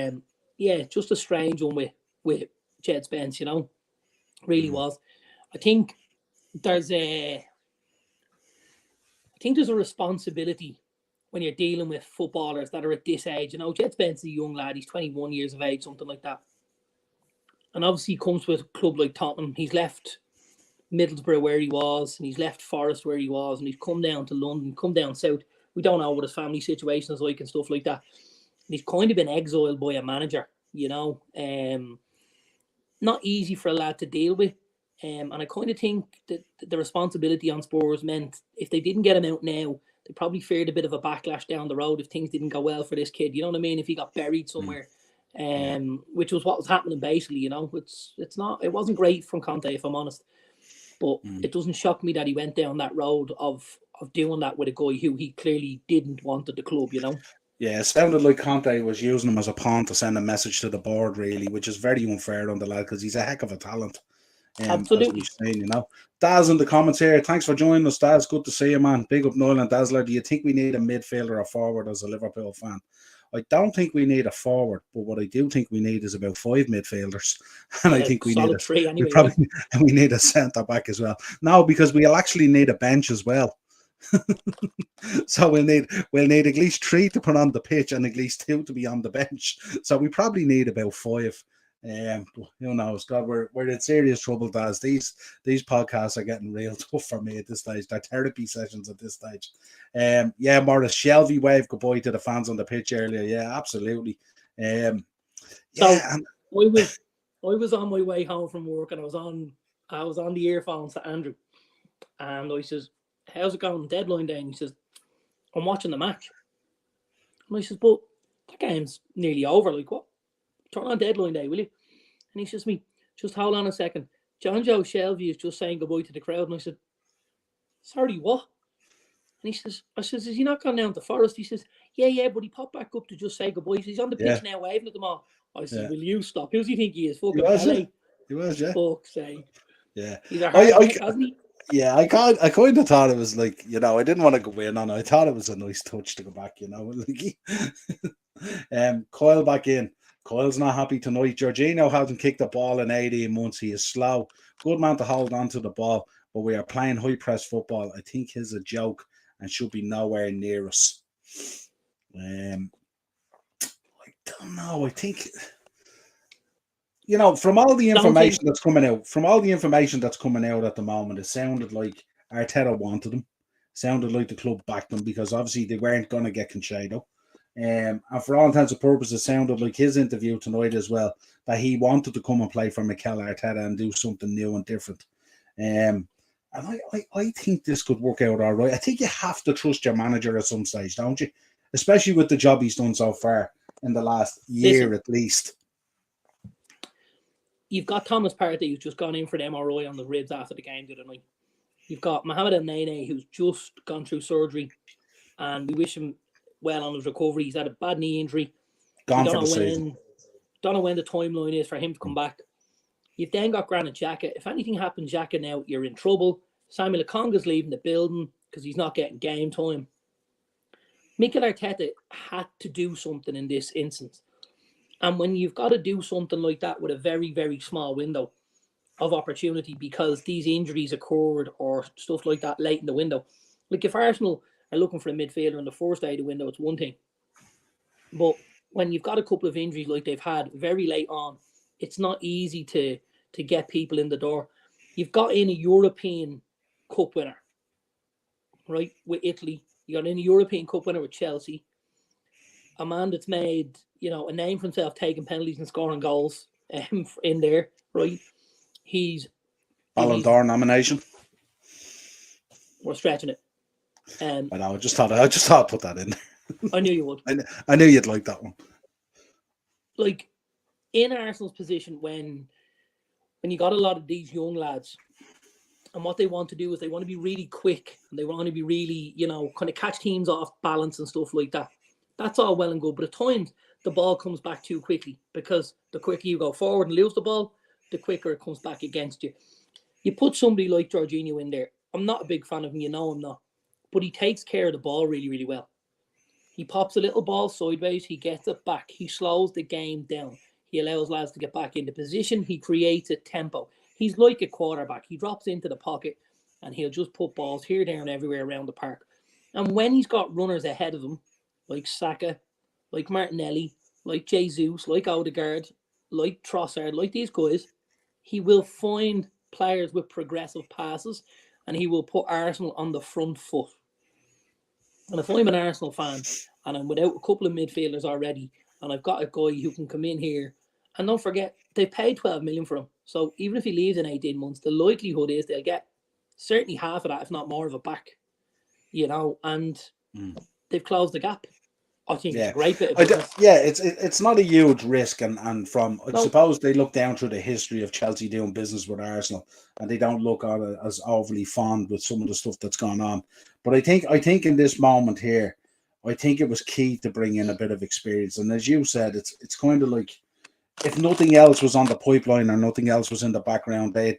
just a strange one with Jed Spence, really was. I think think there's a responsibility when you're dealing with footballers that are at this age. You know, Jet Spence is a young lad. He's 21 years of age, something like that. And obviously he comes with a club like Tottenham. He's left Middlesbrough where he was, and he's left Forest where he was, and he's come down to London, come down south. We don't know what his family situation is like and stuff like that. And he's kind of been exiled by a manager, you know. Not easy for a lad to deal with. And I kind of think that the responsibility on Spurs meant if they didn't get him out now, they probably feared a bit of a backlash down the road if things didn't go well for this kid. You know what I mean? If he got buried somewhere, which was what was happening basically. You know, it wasn't great from Conte, if I'm honest. But it doesn't shock me that he went down that road of doing that with a guy who he clearly didn't want at the club. You know. Yeah, it sounded like Conte was using him as a pawn to send a message to the board, really, which is very unfair on the lad because he's a heck of a talent. Absolutely. As we've seen, you know. Daz in the comments here. Thanks for joining us, Daz. Good to see you, man. Big up Noel and Dazzler. Do you think we need a midfielder or forward as a Liverpool fan? I don't think we need a forward, but what I do think we need is about 5 midfielders, and I think we need a 3 anyway. We need a centre back as well. No, because we'll actually need a bench as well. So we'll need at least 3 to put on the pitch and at least 2 to be on the bench. So we probably need about 5. Who knows? God, we're in serious trouble, Daz. These podcasts are getting real tough for me at this stage. They're therapy sessions at this stage. Yeah, Morris Shelby waved goodbye to the fans on the pitch earlier. Yeah, absolutely. I was on my way home from work and I was on the earphones to Andrew, and I says, "How's it going? Deadline day?" And he says, "I'm watching the match." And I says, "But that game's nearly over. Like, what? Turn on deadline day, will you?" And he says to me, "Just hold on a second. John Joe Shelby is just saying goodbye to the crowd." And I said, "Sorry, what?" And he says, "I says, is he not gone down to Forest?" He says, yeah, but he popped back up to just say goodbye. He's on the pitch now waving at them all. I said, "Will you stop? Who does he think he is? Fucking Pele." He was, yeah. Fuck's sake. Yeah. He's a hard neck, hasn't he? Yeah, I kind of thought it was like, you know, I didn't want to go in on it. I thought it was a nice touch to go back, you know. Coyle back in. Coyle's not happy tonight. Jorginho hasn't kicked the ball in 18 months. He is slow. Good man to hold on to the ball, but we are playing high press football. I think he's a joke and should be nowhere near us. I don't know. I think, you know, from all the information that's coming out at the moment, it sounded like Arteta wanted him. Sounded like the club backed him because obviously they weren't going to get Concedo. And for all intents and purposes, it sounded like his interview tonight as well, that he wanted to come and play for Mikel Arteta and do something new and different. And I think this could work out all right. I think you have to trust your manager at some stage, don't you? Especially with the job he's done so far in the last year at least. You've got Thomas Partey, who's just gone in for an MRI on the ribs after the game the other night. You've got Mohamed El Nene, who's just gone through surgery, and we wish him well on his recovery. He's had a bad knee injury. Gone for the season. Don't know when the timeline is for him to come back. You've then got Granit Xhaka. If anything happens Xhaka now, you're in trouble. Samuel Ekonga's leaving the building because he's not getting game time. Mikel Arteta had to do something in this instance. And when you've got to do something like that with a very, very small window of opportunity because these injuries occurred or stuff like that late in the window, like if Arsenal are looking for a midfielder in the first day of the window, it's one thing. But when you've got a couple of injuries like they've had very late on, it's not easy to get people in the door. You've got in a European Cup winner, right, with Italy. You got in a European Cup winner with Chelsea. A man that's made, you know, a name for himself taking penalties and scoring goals in there, right? He's Ballon d'Or nomination. We're stretching it. I know. I just thought I'd put that in. I knew you would. I knew you'd like that one. Like in Arsenal's position, when you got a lot of these young lads, and what they want to do is they want to be really quick and they want to be really, you know, kind of catch teams off balance and stuff like that. That's all well and good, but at times the ball comes back too quickly because the quicker you go forward and lose the ball, the quicker it comes back against you. You put somebody like Jorginho in there. I'm not a big fan of him, you know I'm not, but he takes care of the ball really, really well. He pops a little ball sideways, he gets it back, he slows the game down. He allows lads to get back into position, he creates a tempo. He's like a quarterback. He drops into the pocket and he'll just put balls here, there, and everywhere around the park. And when he's got runners ahead of him, like Saka, like Martinelli, like Jesus, like Odegaard, like Trossard, like these guys, he will find players with progressive passes and he will put Arsenal on the front foot. And if I'm an Arsenal fan and I'm without a couple of midfielders already, and I've got a guy who can come in here, and don't forget, they paid 12 million for him. So even if he leaves in 18 months, the likelihood is they'll get certainly half of that, if not more of it back. And they've closed the gap. I think it's a great bit of business. It's not a huge risk, and from I suppose they look down through the history of Chelsea doing business with Arsenal, and they don't look at it as overly fond with some of the stuff that's gone on. But I think in this moment here, I think it was key to bring in a bit of experience, and as you said, it's kind of like if nothing else was on the pipeline or nothing else was in the background, they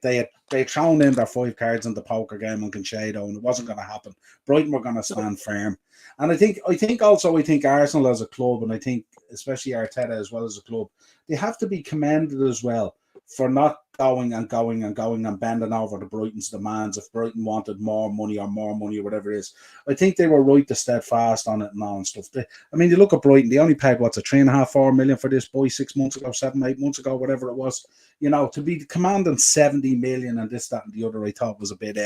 had thrown in their 5 cards in the poker game on Conchado, and it wasn't going to happen. Brighton were going to stand firm, and I think Arsenal as a club, and I think especially Arteta as well as a club, they have to be commended as well for not going and bending over to Brighton's demands if Brighton wanted more money or whatever it is. I think they were right to steadfast on it and all and stuff. You look at Brighton, they only paid, 3.5-4 million for this boy 6 months ago, 7-8 months ago, whatever it was. To be commanding 70 million and this, that, and the other, I thought was a bit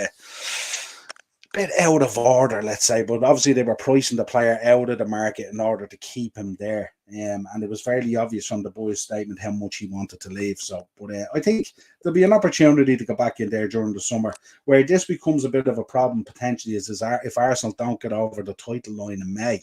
out of order, let's say, but obviously they were pricing the player out of the market in order to keep him there, and it was fairly obvious from the boy's statement how much he wanted to leave. So, but I think there'll be an opportunity to go back in there during the summer. Where this becomes a bit of a problem potentially is if Arsenal don't get over the title line in May,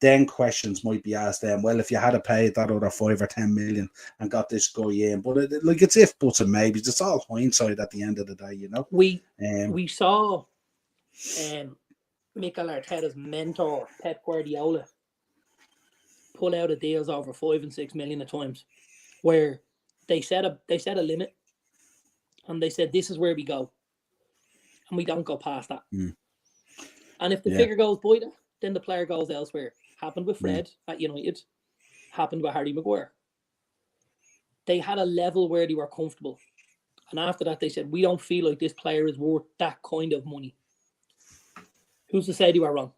then questions might be asked then, well, if you had to pay that other 5 or 10 million and got this guy in, but it's if, buts and maybes. It's all hindsight at the end of the day, We saw Mikel Arteta's mentor Pep Guardiola pull out of deals over 5 and 6 million at times, where they set a limit, and they said this is where we go, and we don't go past that. And if the figure goes by that, then the player goes elsewhere. Happened with Fred at United, happened with Harry Maguire. They had a level where they were comfortable, and after that they said we don't feel like this player is worth that kind of money. Who's to say they were wrong?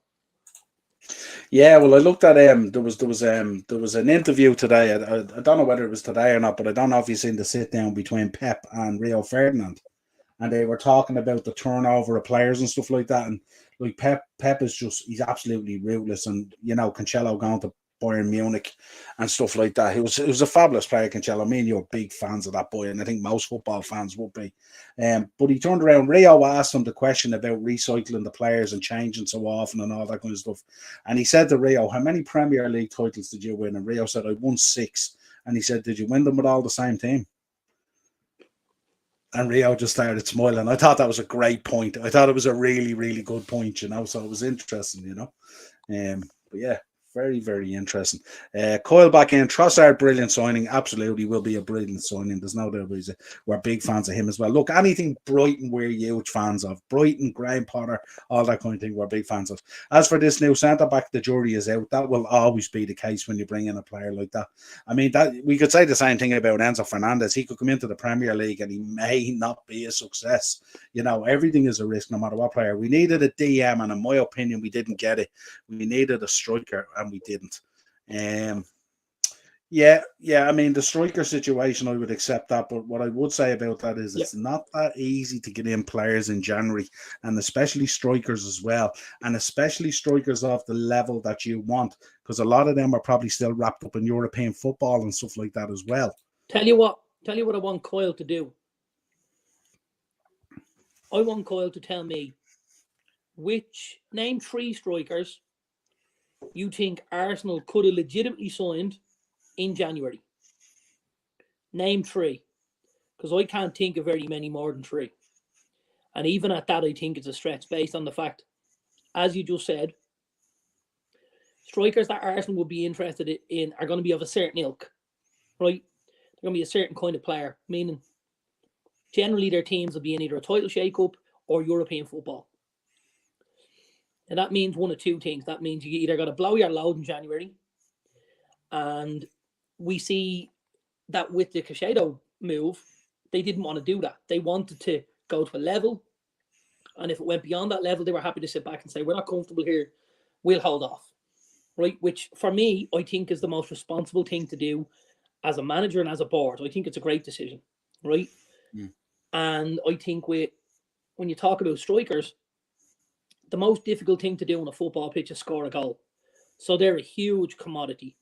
Yeah, well, I looked at there was an interview today. I don't know whether it was today or not, but I don't know if you've seen the sit down between Pep and Rio Ferdinand, and they were talking about the turnover of players and stuff like that. And like Pep is he's absolutely ruthless, and Cancelo going to Bayern Munich and stuff like that. It was a fabulous player, Cancelo. Me and you are big fans of that boy, and I think most football fans would be. But he turned around. Rio asked him the question about recycling the players and changing so often and all that kind of stuff. And he said to Rio, "How many Premier League titles did you win?" And Rio said, "I won 6." And he said, "Did you win them with all the same team?" And Rio just started smiling. I thought that was a great point. I thought it was a really, really good point, So it was interesting, But yeah. Very, very interesting. Coyle back in. Trossard, brilliant signing. Absolutely will be a brilliant signing. There's no doubt about it. We're big fans of him as well. Look, anything Brighton, we're huge fans of. Brighton, Graham Potter, all that kind of thing, we're big fans of. As for this new centre-back, the jury is out. That will always be the case when you bring in a player like that. That we could say the same thing about Enzo Fernandez. He could come into the Premier League and he may not be a success. Everything is a risk no matter what player. We needed a DM, and in my opinion, we didn't get it. We needed a striker, and we didn't. The striker situation, I would accept that, but what I would say about that is it's not that easy to get in players in January, and especially strikers as well, and especially strikers of the level that you want, because a lot of them are probably still wrapped up in European football and stuff like that as well. Tell you what I want Coyle to do. I want Coyle to tell me name 3 strikers you think Arsenal could have legitimately signed in January. Name 3. Because I can't think of very many more than 3. And even at that, I think it's a stretch based on the fact, as you just said, strikers that Arsenal would be interested in are going to be of a certain ilk, right? They're going to be a certain kind of player, meaning generally their teams will be in either a title shake-up or European football. And that means one of 2 things. That means you either got to blow your load in January, and we see that with the Caicedo move, they didn't want to do that. They wanted to go to a level And if it went beyond that level, they were happy to sit back and say, we're not comfortable here, we'll hold off. Right? Which, for me, I think is the most responsible thing to do as a manager and as a board. I think it's a great decision. Right? Mm. And I think when you talk about strikers, the most difficult thing to do on a football pitch is score a goal. So they're a huge commodity.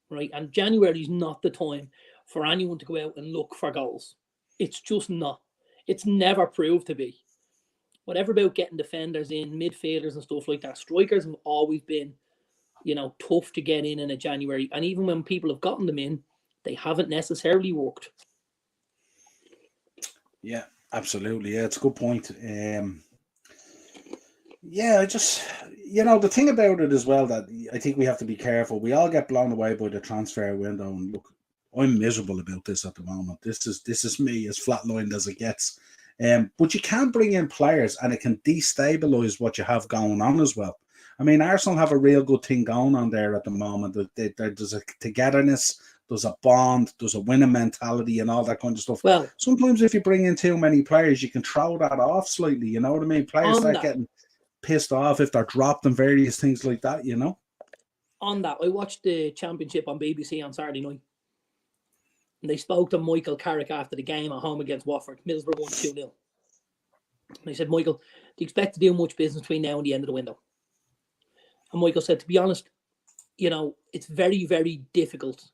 Right? And January is not the time for anyone to go out and look for goals. It's just not. It's never proved to be. Whatever about getting defenders in, midfielders and stuff like that, strikers have always been, tough to get in a January. And even when people have gotten them in, they haven't necessarily worked. Yeah, absolutely. Yeah, it's a good point. Yeah, I just, the thing about it as well that I think we have to be careful. We all get blown away by the transfer window, and look, I'm miserable about this at the moment. This is me as flatlined as it gets. But you can bring in players, and it can destabilize what you have going on as well. I mean, Arsenal have a real good thing going on there at the moment. There's a togetherness, there's a bond, there's a winning mentality, and all that kind of stuff. Well, sometimes if you bring in too many players, you can throw that off slightly. You know what I mean? Players start getting pissed off if they're dropped and various things like that. On that, I watched the Championship on BBC on Saturday night. And they spoke to Michael Carrick after the game at home against Watford. Middlesbrough won 2-0. And they said, Michael, do you expect to do much business between now and the end of the window? And Michael said, to be honest, it's very, very difficult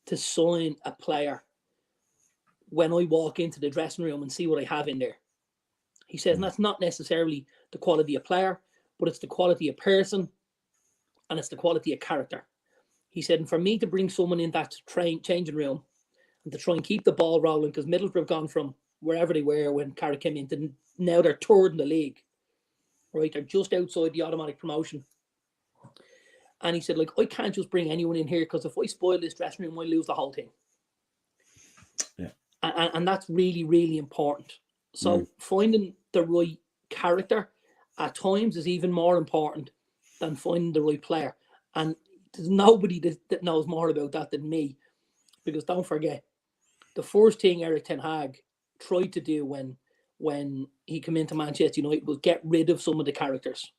to sign a player when I walk into the dressing room and see what I have in there. He says, and that's not necessarily the quality of player, but it's the quality of person and it's the quality of character. He said, and for me to bring someone in that changing room and to try and keep the ball rolling, because Middlesbrough have gone from wherever they were when Carrick came in to now they're third in the league. Right? They're just outside the automatic promotion. And he said, I can't just bring anyone in here because if I spoil this dressing room, I lose the whole thing. Yeah. And that's really, really important. So finding the right character at times is even more important than finding the right player. And there's nobody that knows more about that than me. Because don't forget, the first thing Erik ten Hag tried to do when he came into Manchester United was get rid of some of the characters.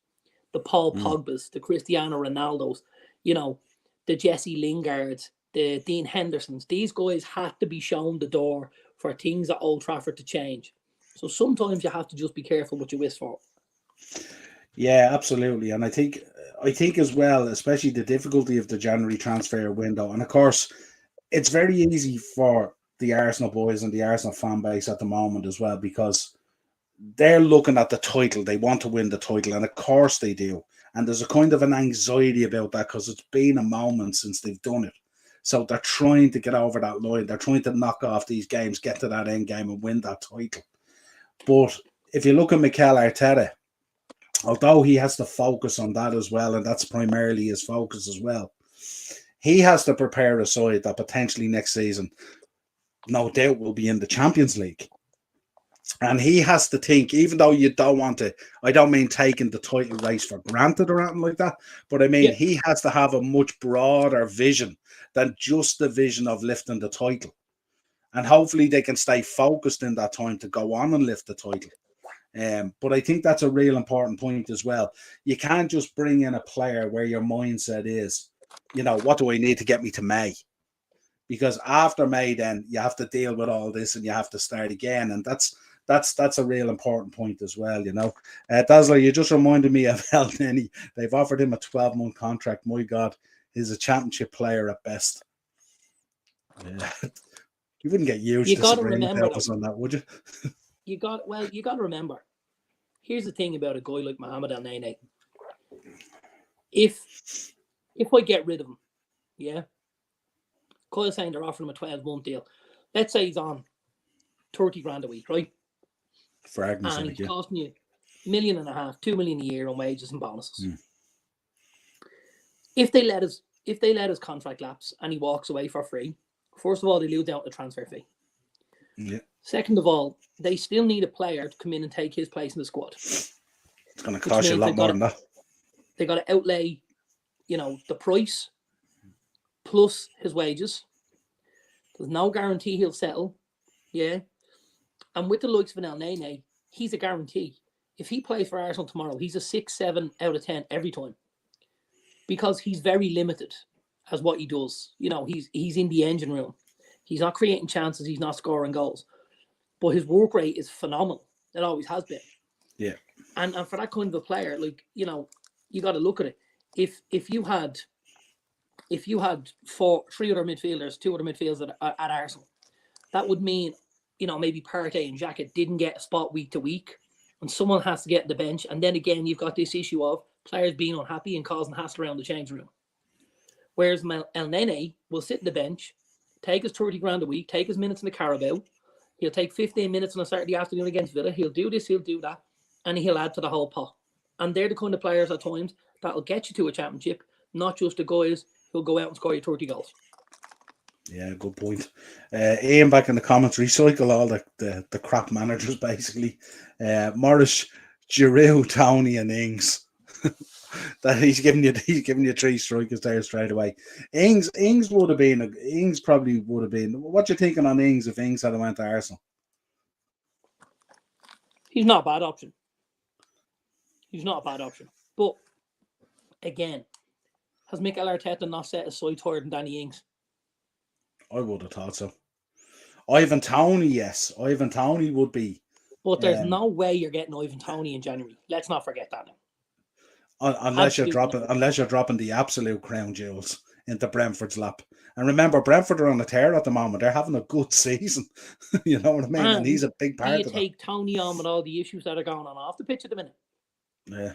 The Paul Pogbas, the Cristiano Ronaldos, the Jesse Lingards, the Dean Hendersons. These guys had to be shown the door for things at Old Trafford to change. So sometimes you have to just be careful what you wish for. Yeah, absolutely. And I think as well, especially the difficulty of the January transfer window. And of course, it's very easy for the Arsenal boys and the Arsenal fan base at the moment as well, because they're looking at the title. They want to win the title. And of course they do. And there's a kind of an anxiety about that because it's been a moment since they've done it. So they're trying to get over that line. They're trying to knock off these games, get to that end game and win that title. But if you look at Mikel Arteta, although he has to focus on that as well, and that's primarily his focus as well, he has to prepare a side that potentially next season, no doubt, will be in the Champions League. And he has to think, even though you don't want to, I don't mean taking the title race for granted or anything like that, but I mean, he has to have a much broader vision than just the vision of lifting the title. And hopefully they can stay focused in that time to go on and lift the title. But I think that's a real important point as well. You can't just bring in a player where your mindset is, what do I need to get me to May? Because after May, then you have to deal with all this and you have to start again. And that's a real important point as well, Dazzler, you just reminded me of El Neni. They've offered him a 12-month contract. My God, he's a championship player at best. Yeah. You wouldn't get huge disagreement on that, would you? You got to remember, here's the thing about a guy like Mohamed El Neni. If I get rid of him, yeah, Kyle's saying they're offering him a 12-month deal. Let's say he's on 30 grand a week, right? For argument's sake, and he's costing you $1.5 million, $2 million a year on wages and bonuses. If they let his contract lapse and he walks away for free, first of all, they lose out the transfer fee. Yeah. Second of all, they still need a player to come in and take his place in the squad. It's going to cost you a lot more than that. They got to outlay, the price plus his wages. There's no guarantee he'll settle. Yeah. And with the likes of an El Neni, he's a guarantee. if he plays for Arsenal tomorrow, he's a 6, 7 out of 10 every time because he's very limited as what he does. You know, he's in the engine room. He's not creating chances. He's not scoring goals. But his work rate is phenomenal. It always has been. Yeah. And for that kind of a player, like, you know, you got to look at it. If you had 3 other midfielders, 2 other midfielders at Arsenal, that would mean, you know, maybe Partey and Xhaka didn't get a spot week to week, and someone has to get the bench. And then again, you've got this issue of players being unhappy and causing hassle around the change room. Whereas El Nene will sit in the bench, take his 30 grand a week, take his minutes in the Carabao. He'll take 15 minutes on a Saturday afternoon against Villa. He'll do this, he'll do that, and he'll add to the whole pot. And they're the kind of players at times that'll get you to a championship, not just the guys who'll go out and score you 30 goals. Yeah, good point. Ian back in the comments, recycle all the crap managers basically. Morris, Giroud, Tony, and Ings. That he's giving you 3 strikers there straight away. Ings probably would have been. What you thinking on Ings if Ings had went to Arsenal? He's not a bad option. But again, has Mikel Arteta not set his sights higher than Danny Ings? I would have thought so. Ivan Toney, yes. Ivan Toney would be. But there's no way you're getting Ivan Toney in January. Let's not forget that now. Unless you're dropping the absolute crown jewels into Brentford's lap. And remember, Brentford are on a tear at the moment. They're having a good season. You know what I mean? And he's a big part of it. You take Tony on with all the issues that are going on off the pitch at the minute. Yeah.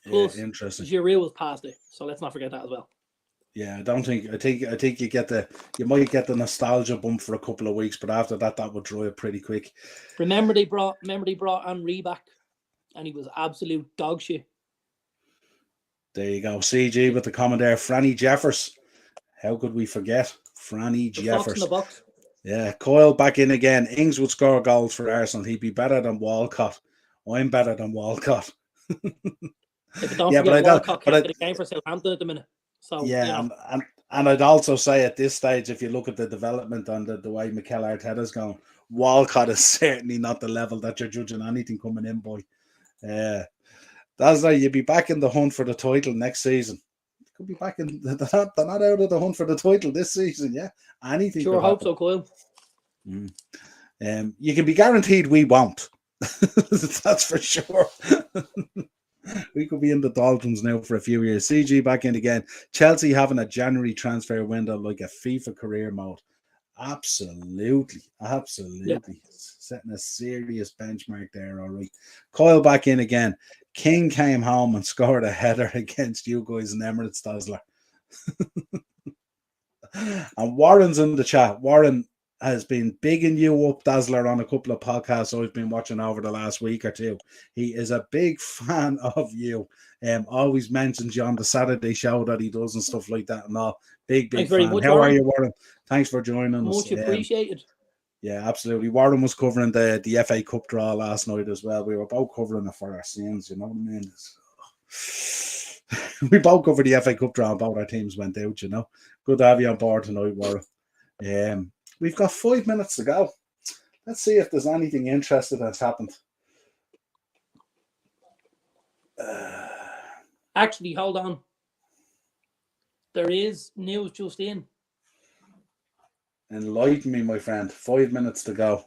Plus, interesting. Giroud was past it, so let's not forget that as well. Yeah, I think you might get the nostalgia bump for a couple of weeks, but after that would dry up pretty quick. Remember they brought Henry back, and he was absolute dog shit. There you go. CG with the comment there. Franny Jeffers. How could we forget Franny Jeffers? Fox in the box. Yeah, Coyle back in again. Ings would score goals for Arsenal. He'd be better than Walcott. I'm better than Walcott. But don't forget Walcott can't get a game for Southampton at the minute. So, yeah, you know. and I'd also say at this stage, if you look at the development and the way Mikel Arteta's going, Walcott is certainly not the level that you're judging anything coming in by. That's like you'll be back in the hunt for the title next season. Could be back in. They're not out of the hunt for the title this season. Yeah, anything. Sure, hope so, Kyle. You can be guaranteed we won't. That's for sure. We could be in the Dolphins now for a few years. CG back in again. Chelsea having a January transfer window like a FIFA career mode. Absolutely. Yeah. Setting a serious benchmark there, all right. Coyle back in again. King came home and scored a header against you guys in Emirates, Dazzler. And Warren's in the chat. Warren has been bigging you up, Dazzler, on a couple of podcasts I've been watching over the last week or two. He is a big fan of you. Always mentions you on the Saturday show that he does and stuff like that and all. Big fan. Much, How Warren. Are you, Warren? Thanks for joining us. Much appreciated. Yeah, absolutely. Warren was covering the FA Cup draw last night as well. We were both covering it for our sins, you know what I mean? We both covered the FA Cup draw and both our teams went out, you know. Good to have you on board tonight, Warren. We've got 5 minutes to go. Let's see if there's anything interesting that's happened. Actually, hold on. There is news just in. Enlighten me, my friend. 5 minutes to go.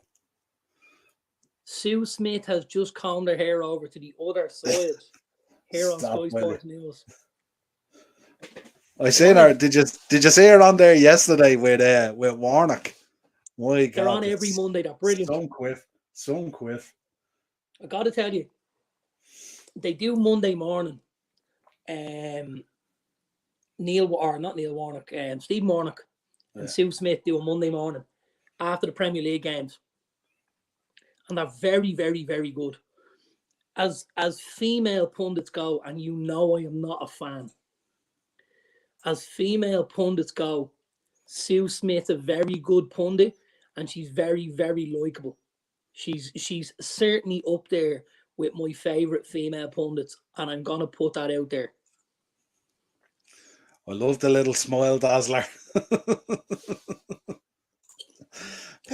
Sue Smith has just combed her hair over to the other side. Here on Sky Sports News. I seen her. Did you see her on there yesterday with Warnock? My God, they're on every Monday. They're brilliant. Some quiff. I got to tell you, they do Monday morning. Steve Warnock and Sue Smith do a Monday morning after the Premier League games, and they're very, very, very good. As female pundits go, and you know I am not a fan. As female pundits go, Sue Smith's a very good pundit, and she's very, very likable. She's certainly up there with my favourite female pundits, and I'm gonna put that out there. I love the little smile, Dazzler.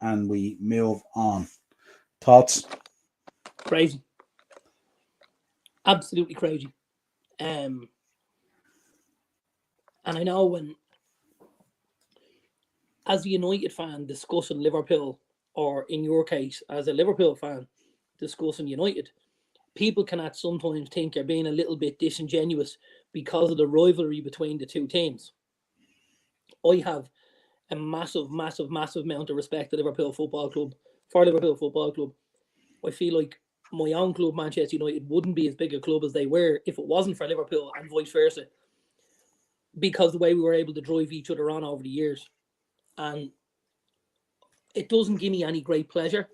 and we move on. Thoughts? Crazy. Absolutely crazy. And I know when, as a United fan discussing Liverpool, or in your case, as a Liverpool fan discussing United, people can at sometimes think you're being a little bit disingenuous because of the rivalry between the two teams. I have a massive, massive, massive amount of respect for Liverpool Football Club. I feel like my own club, Manchester United, wouldn't be as big a club as they were if it wasn't for Liverpool, and vice versa, because the way we were able to drive each other on over the years. And it doesn't give me any great pleasure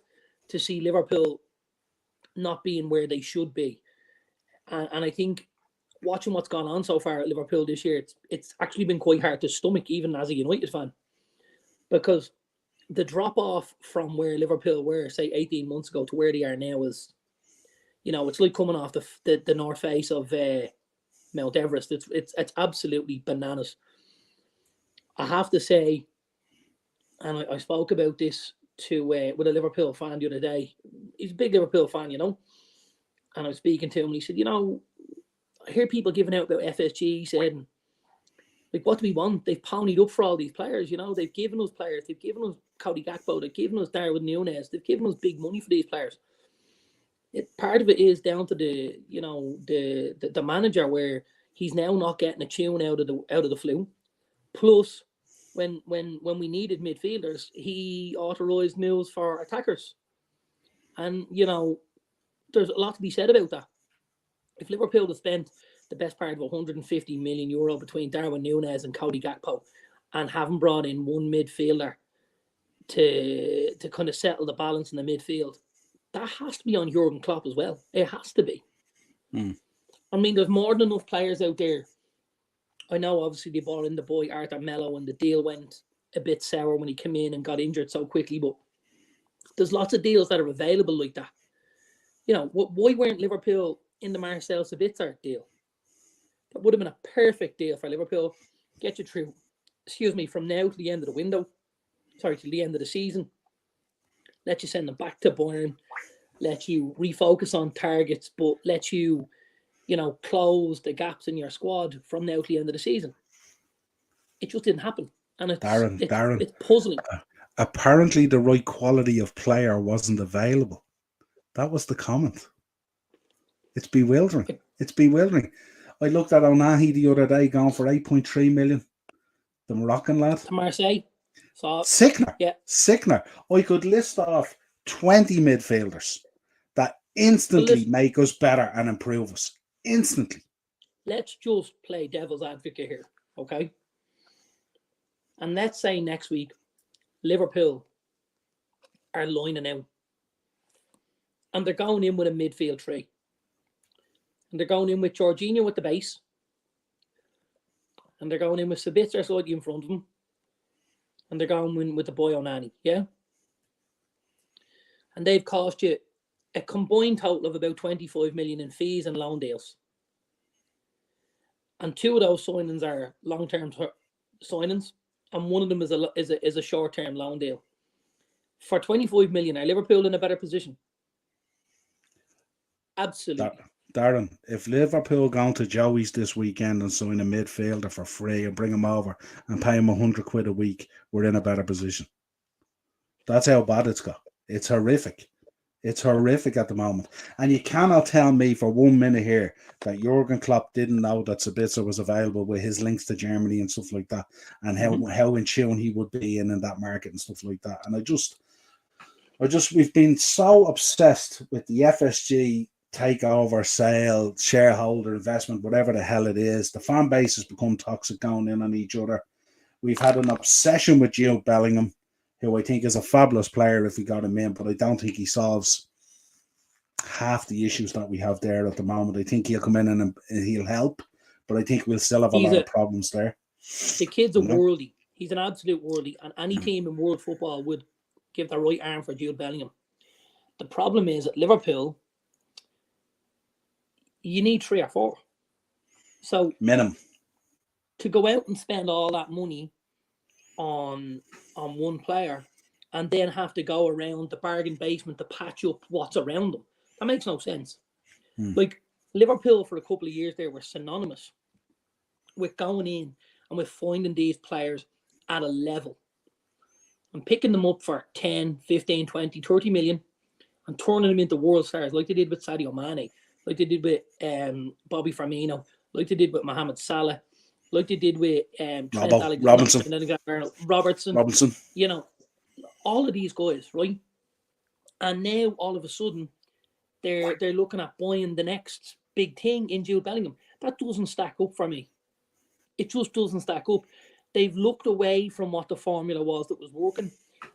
to see Liverpool not being where they should be. And I think watching what's gone on so far at Liverpool this year, it's actually been quite hard to stomach, even as a United fan, because the drop off from where Liverpool were, say, 18 months ago to where they are now is, it's like coming off the north face of Mount Everest. It's absolutely bananas. I have to say, and I spoke about this to with a Liverpool fan the other day. He's a big Liverpool fan, and I was speaking to him, and he said, I hear people giving out about FSG. He said, like, what do we want? They've ponied up for all these players, They've given us players. They've given us Cody Gakpo. They've given us Darwin Núñez. They've given us big money for these players. Part of it is down to the manager, where he's now not getting a tune out of the flu. Plus, when we needed midfielders, he authorised moves for attackers. And, there's a lot to be said about that. If Liverpool had spent the best part of €150 million between Darwin Núñez and Cody Gakpo, and haven't brought in one midfielder to kind of settle the balance in the midfield, that has to be on Jurgen Klopp as well. It has to be. I mean, there's more than enough players out there. I know, obviously, they brought in the boy Arthur Melo, and the deal went a bit sour when he came in and got injured so quickly, but there's lots of deals that are available like that. Why weren't Liverpool in the Marcel Sabitzer deal? That would have been a perfect deal for Liverpool. Get you through, from now to the end of the window. Sorry, to the end of the season. Let you send them back to Bayern. Let you refocus on targets, but let you, close the gaps in your squad from now to the end of the season. It just didn't happen. And Darren, it's puzzling. Apparently the right quality of player wasn't available. That was the comment. It's bewildering. I looked at Onahi the other day, going for 8.3 million. The Moroccan lad. To Marseille. Sickner. Yeah. Sickner. I could list off 20 midfielders that instantly make us better and improve us. Instantly. Let's just play devil's advocate here, okay? And let's say next week, Liverpool are lining out. And they're going in with a midfield three. And they're going in with Jorginho at the base. And they're going in with Sabitzer slightly in front of them. And they're going in with the boy Onana, yeah? And they've cost you a combined total of about 25 million in fees and loan deals. And two of those signings are long-term signings, and one of them is a short-term loan deal. For 25 million, are Liverpool in a better position? Absolutely. Darren, if Liverpool go to Joey's this weekend and sign a midfielder for free and bring him over and pay him £100 a week, we're in a better position. That's how bad it's got. It's horrific. It's horrific at the moment. And you cannot tell me for 1 minute here that Jurgen Klopp didn't know that Sabitzer was available with his links to Germany and stuff like that, and how in tune he would be in that market and stuff like that. And I just we've been so obsessed with the FSG takeover, sale, shareholder investment, whatever the hell it is. The fan base has become toxic, going in on each other. We've had an obsession with Jude Bellingham, who I think is a fabulous player if we got him in, but I don't think he solves half the issues that we have there at the moment. I think he'll come in and he'll help, but I think we'll still have a lot of problems there. The kid's a worldie. He's an absolute worldie, and any team in world football would give their right arm for Jude Bellingham. The problem is at Liverpool, you need 3 or 4. So minimum to go out and spend all that money on one player and then have to go around the bargain basement to patch up what's around them. That makes no sense. Like Liverpool for a couple of years there were synonymous with going in and with finding these players at a level and picking them up for 10, 15, 20, 30 million and turning them into world stars like they did with Sadio Mane, like they did with Bobby Firmino, like they did with Mohamed Salah, like they did with Trent Alexander-Arnold, Robertson. You know, all of these guys, right? And now all of a sudden they're looking at buying the next big thing in Jude Bellingham. That doesn't stack up for me. It just doesn't stack up. They've looked away from what the formula was that was working,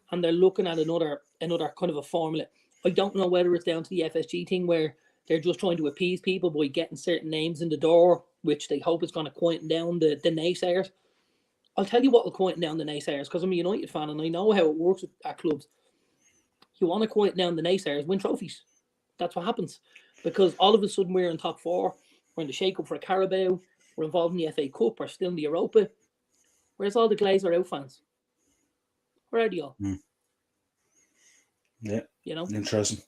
and they're looking at another kind of a formula. I don't know whether it's down to the FSG thing where they're just trying to appease people by getting certain names in the door, which they hope is going to quieten down the naysayers. I'll tell you what will quieten down the naysayers, because I'm a United fan and I know how it works at clubs. You want to quieten down the naysayers, win trophies. That's what happens. Because all of a sudden we're in top four, we're in the shake-up for a Carabao, we're involved in the FA Cup, we're still in the Europa. Where's all the Glazer out fans? Where are they all? Yeah. You know? Interesting.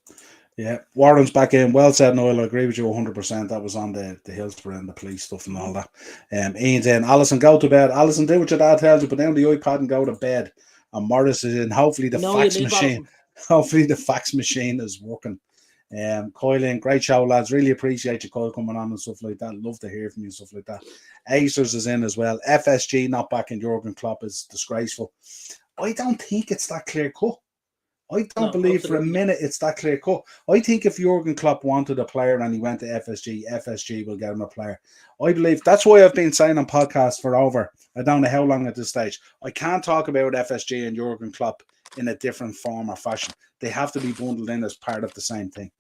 Yeah. Warren's back in. Well said, Noel. I agree with you 100%. That was on the Hillsborough and the police stuff and all that. Ian's in. Alison, go to bed. Alison, do what your dad tells you. Put down the iPad and go to bed. And Morris is in. Hopefully the fax machine. Hopefully the fax machine is working. Coyle in, great show, lads. Really appreciate you, Coyle, coming on and stuff like that. Love to hear from you and stuff like that. Acers is in as well. FSG not back in Jurgen Klopp is disgraceful. I don't think it's that clear cut. I don't believe for a minute it's that clear cut. I think if Jurgen Klopp wanted a player and he went to FSG, FSG will get him a player. I believe that's why I've been saying on podcasts for over, I don't know how long at this stage. I can't talk about FSG and Jurgen Klopp in a different form or fashion. They have to be bundled in as part of the same thing.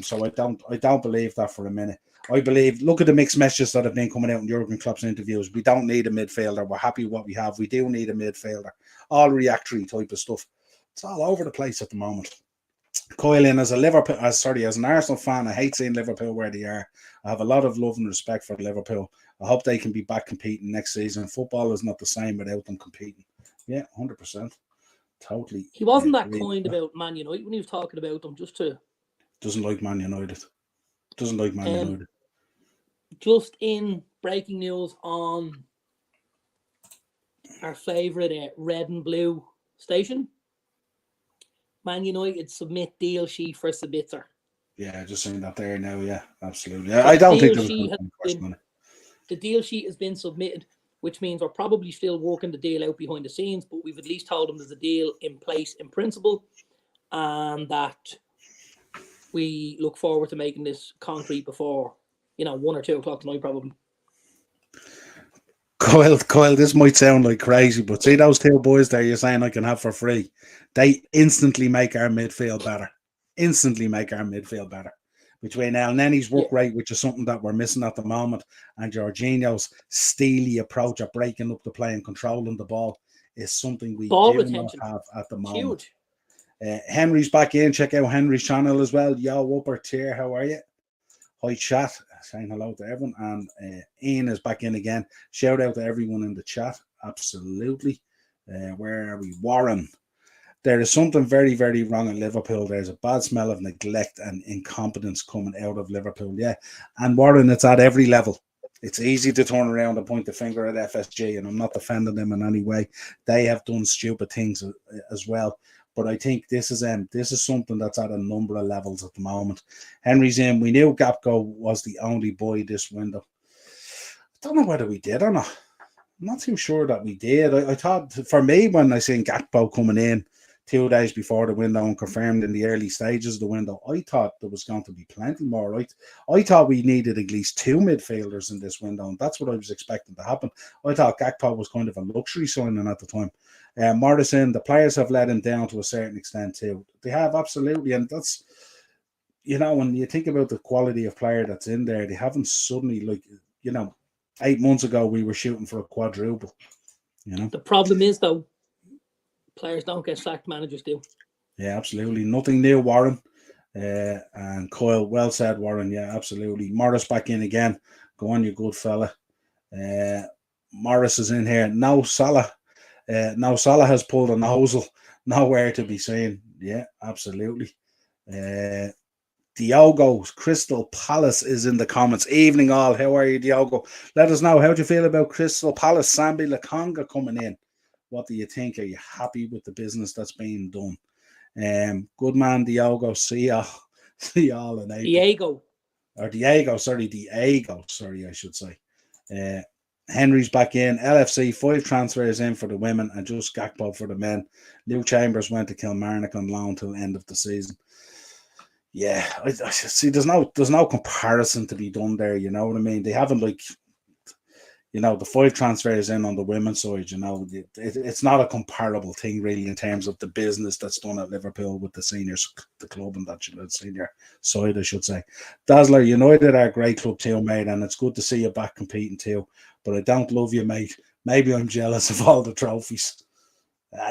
So I don't believe that for a minute. I believe, look at the mixed messages that have been coming out in Jurgen Klopp's interviews. We don't need a midfielder. We're happy with what we have. We do need a midfielder. All reactory type of stuff. It's all over the place at the moment. Coyle in, as an Arsenal fan, I hate seeing Liverpool where they are. I have a lot of love and respect for Liverpool. I hope they can be back competing next season. Football is not the same without them competing. Yeah, 100%. Totally. He wasn't that kind about Man United when he was talking about them, just to... Doesn't like Man United. Doesn't like Man United. Just in breaking news on our favourite red and blue station, Man United submit deal sheet for Sabitzer. Yeah, just saying that there now. Yeah, absolutely. I don't think the deal sheet has been submitted, which means we're probably still working the deal out behind the scenes, but we've at least told them there's a deal in place in principle, and that we look forward to making this concrete before, 1 or 2 o'clock tonight, probably. Coyle, this might sound like crazy, but see those 2 boys there you're saying I can have for free? They instantly make our midfield better. Between El Nenny's work rate, which is something that we're missing at the moment, and Jorginho's steely approach at breaking up the play and controlling the ball is something we do not have at the moment. Huge. Henry's back in. Check out Henry's channel as well. Yo, upper tier, how are you? Hi, chat. Saying hello to everyone. And Ian is back in again. Shout out to everyone in the chat. Absolutely. Where are we? Warren. There is something very, very wrong at Liverpool. There's a bad smell of neglect and incompetence coming out of Liverpool. Yeah. And Warren, it's at every level. It's easy to turn around and point the finger at FSG, and I'm not defending them in any way. They have done stupid things as well. But I think this is something that's at a number of levels at the moment. Henry's in. We knew Gakpo was the only boy this window. I don't know whether we did or not. I'm not too sure that we did. I thought, for me, when I seen Gakpo coming in 2 days before the window and confirmed in the early stages of the window, I thought there was going to be plenty more. Right? I thought we needed at least 2 midfielders in this window, and that's what I was expecting to happen. I thought Gakpo was kind of a luxury signing at the time. Morrison, the players have let him down to a certain extent too. They have, absolutely, and that's, when you think about the quality of player that's in there, they haven't suddenly, 8 months ago we were shooting for a quadruple. The problem is, though, players don't get sacked, managers do. Yeah, absolutely. Nothing new, Warren. And Coyle, well said, Warren. Yeah, absolutely. Morris back in again. Go on, you good fella. Morris is in here. Now Salah has pulled a nozzle. nowhere to be seen. Yeah, absolutely. Diogo Crystal Palace is in the comments. Evening all. How are you, Diogo? Let us know. How do you feel about Crystal Palace? Sambi Lakonga coming in. What do you think? Are you happy with the business that's being done? Good man, Diogo. See y'all in April. Diego, sorry, I should say. Henry's back in. LFC, 5 transfers in for the women and just Gakpo for the men. Luke Chambers went to Kilmarnock on loan till the end of the season. Yeah, I see. There's no comparison to be done there. You know what I mean? They haven't the 5 transfers in on the women's side. It's not a comparable thing really in terms of the business that's done at Liverpool with the seniors, the club and that senior side, I should say. Dazzler United are a great club too, mate, and it's good to see you back competing too. But I don't love you, mate. Maybe I'm jealous of all the trophies.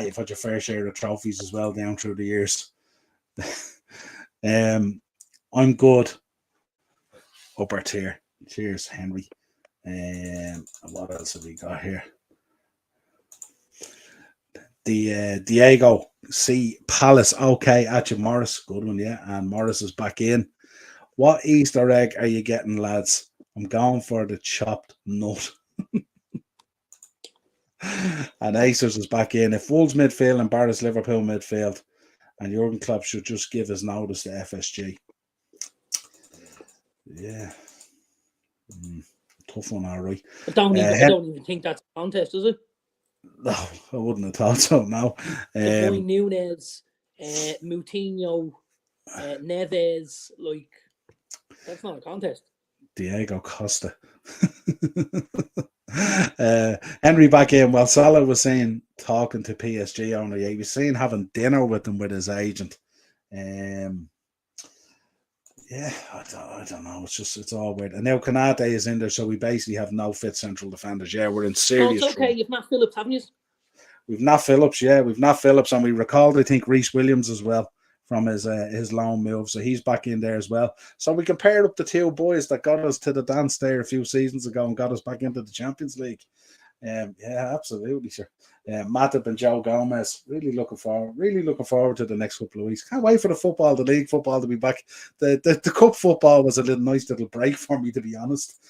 You've had your fair share of trophies as well down through the years. I'm good. Upper tier. Cheers, Henry. What else have we got here? The Diego C Palace. Okay, at you, Morris. Good one, yeah. And Morris is back in. What Easter egg are you getting, lads? I'm going for the chopped nut. And Acers is back in. If Wolves midfield and Barris Liverpool midfield, and Jurgen Klopp should just give his notice to FSG. Yeah. Tough one, all right. I don't even think that's a contest, is it? No, I wouldn't have thought so, no. Nunez, Moutinho, Neves, that's not a contest. Diego Costa. Henry back in. Well, Salah was saying, talking to PSG only, he was saying having dinner with him with his agent. Yeah, I don't know. It's all weird. And now Kanate is in there, so we basically have no fit central defenders. Yeah, we're in serious it's okay. trouble. You've Nat Phillips, haven't you? We've Nat Phillips, yeah. We've Nat Phillips, and we recalled, I think, Reece Williams as well from his loan move. So he's back in there as well. So we can pair up the 2 boys that got us to the dance there a few seasons ago and got us back into the Champions League. Yeah, absolutely, sure. Matip and Joe Gomez. Really looking forward to the next couple of weeks. Can't wait for the league football to be back. The cup football was a nice little break for me, to be honest.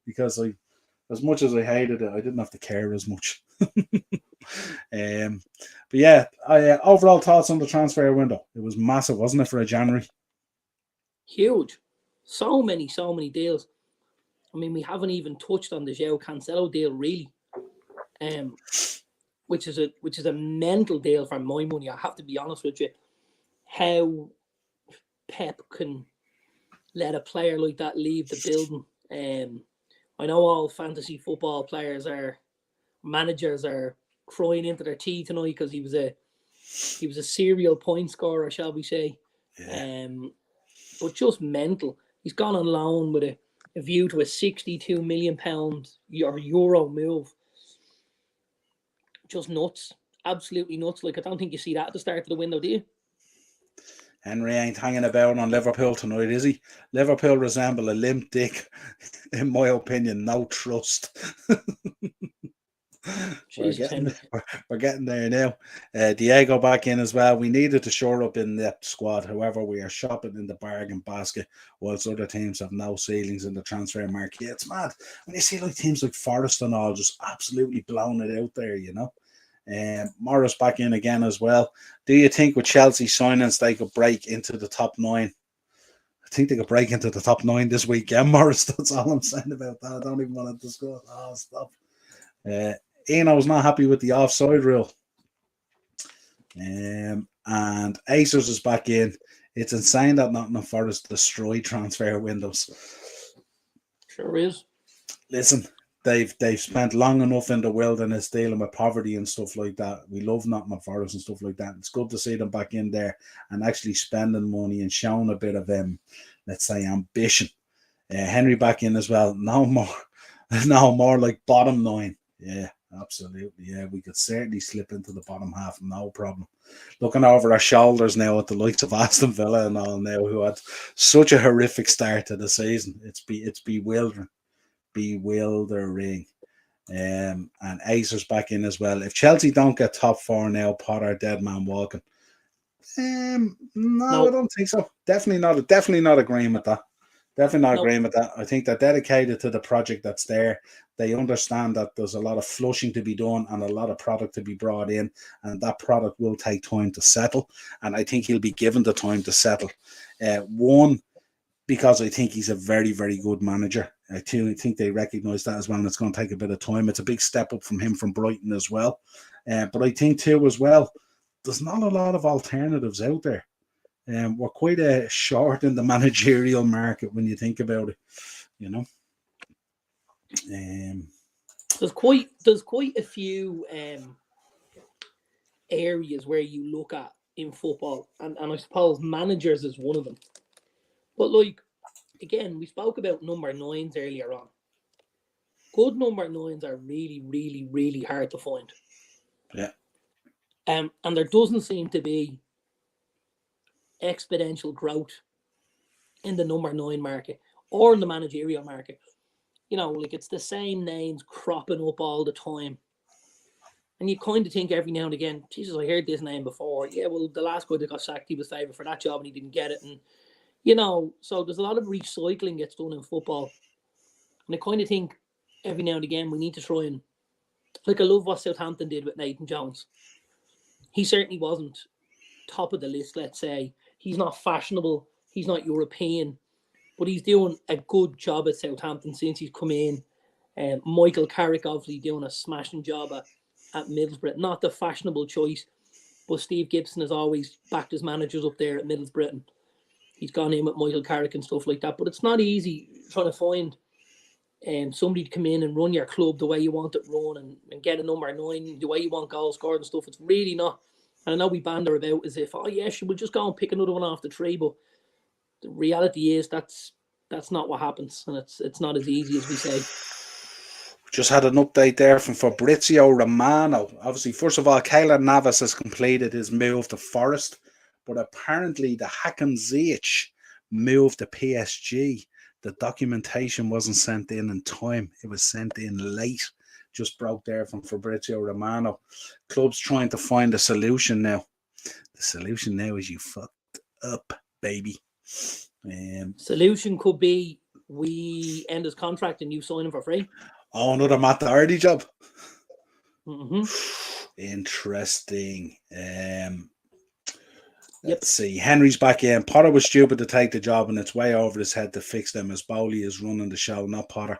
Because as much as I hated it, I didn't have to care as much. But yeah, overall thoughts on the transfer window. It was massive, wasn't it, for a January? Huge. So many deals. I mean, we haven't even touched on the João Cancelo deal, really. Which is a mental deal for my money. I have to be honest with you. How Pep can let a player like that leave the building. I know all fantasy football managers are crying into their tea tonight because he was a serial point scorer, shall we say? Yeah. But just mental. He's gone on loan with a view to a £62 million or euro move. Just nuts. Absolutely nuts. I don't think you see that at the start of the window, do you? Henry ain't hanging about on Liverpool tonight, is he? Liverpool resemble a limp dick, in my opinion. No trust. We're getting there now. Diego back in as well. We needed to shore up in that squad. However, we are shopping in the bargain basket, whilst other teams have no ceilings in the transfer market. Yeah, it's mad when you see teams like Forest and all just absolutely blowing it out there. Morris back in again as well. Do you think with Chelsea signings they could break into the top 9? I think they could break into the top 9 this weekend, Morris. That's all I'm saying about that. I don't even want to discuss. Oh, stop. Ian, I was not happy with the offside rule. And Acers is back in. It's insane that Nottingham Forest destroy transfer windows. Sure is. Listen, they've spent long enough in the wilderness dealing with poverty and stuff like that. We love Nottingham Forest and stuff like that. It's good to see them back in there and actually spending money and showing a bit of let's say, ambition. Henry back in as well. No more like bottom 9. Yeah, absolutely. Yeah, we could certainly slip into the bottom half, no problem. Looking over our shoulders now at the likes of Aston Villa and all now, who had such a horrific start to the season. It's bewildering. And Acer's back in as well. If Chelsea don't get top four now, Potter, dead man walking. No, I don't think so. Definitely not agreeing with that. Definitely not agreeing with that. I think they're dedicated to the project that's there. They understand that there's a lot of flushing to be done and a lot of product to be brought in, and that product will take time to settle. And I think he'll be given the time to settle. One, because I think he's a very, very good manager. I think they recognise that as well, and it's going to take a bit of time. It's a big step up from him from Brighton as well. But I think too as well, there's not a lot of alternatives out there. We're quite short in the managerial market when you think about it, you know. There's quite a few areas where you look at in football, and I suppose managers is one of them. But like, again, we spoke about number nines earlier on. Good number nines are really, really, really hard to find. Yeah. And there doesn't seem to be exponential growth in the number nine market or in the managerial market. You know, like it's the same names cropping up all the time. And you kind of think every now and again, Jesus, I heard this name before. Yeah, well, the last guy that got sacked, he was favoured for that job and he didn't get it. And, you know, so there's a lot of recycling gets done in football. And I kind of think every now and again we need to try and, like, I love what Southampton did with Nathan Jones. He certainly wasn't top of the list, let's say. He's not fashionable. He's not European. But he's doing a good job at Southampton since he's come in. Michael Carrick obviously doing a smashing job at Middlesbrough. Not the fashionable choice, but Steve Gibson has always backed his managers up there at Middlesbrough. And he's gone in with Michael Carrick and stuff like that. But it's not easy trying to find somebody to come in and run your club the way you want it run and get a number 9 the way you want goals scored and stuff. It's really not. And I know we banter about as if, oh yeah, we'll just go and pick another one off the tree, but the reality is that's not what happens, and it's not as easy as we say. Just had an update there from Fabrizio Romano. Obviously, first of all, Keylor Navas has completed his move to Forest, but apparently the Hakim Ziyech moved to PSG. The documentation wasn't sent in time. It was sent in late. Just broke there from Fabrizio Romano. Club's trying to find a solution now. The solution now is you fucked up, baby. Solution could be we end his contract and you sign him for free. Oh, another Matt Doherty job. Mm-hmm. Interesting. Let's see. Henry's back in. Potter was stupid to take the job, and it's way over his head to fix them as Bowley is running the show, not Potter.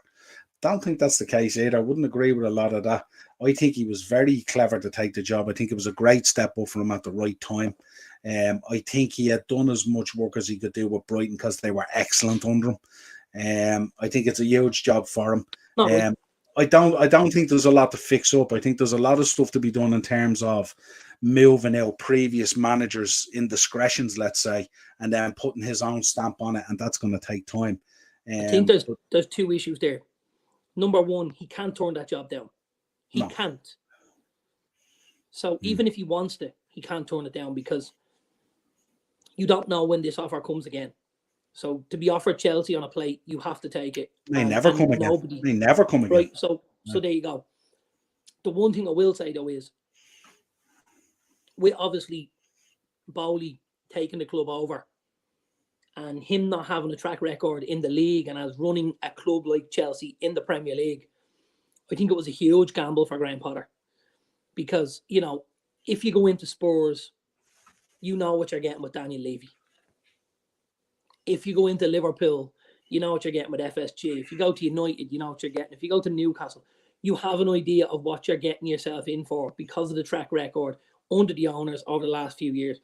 Don't think that's the case either. I wouldn't agree with a lot of that. I think he was very clever to take the job. I think it was a great step up for him at the right time. I think he had done as much work as he could do with Brighton because they were excellent under him. I think it's a huge job for him. I don't think there's a lot to fix up. I think there's a lot of stuff to be done in terms of moving out previous managers' indiscretions, let's say, and then putting his own stamp on it, and that's going to take time. I think there's two issues there. Number one, he can't turn that job down. He can't. So even if he wants to, he can't turn it down because you don't know when this offer comes again. So to be offered Chelsea on a plate, you have to take it. They never come again. They never come again. Right. So there you go. The one thing I will say though is, with obviously Bowley taking the club over and him not having a track record in the league and as running a club like Chelsea in the Premier League, I think it was a huge gamble for Graham Potter. Because, you know, if you go into Spurs, you know what you're getting with Daniel Levy. If you go into Liverpool, you know what you're getting with FSG. If you go to United, you know what you're getting. If you go to Newcastle, you have an idea of what you're getting yourself in for because of the track record under the owners over the last few years.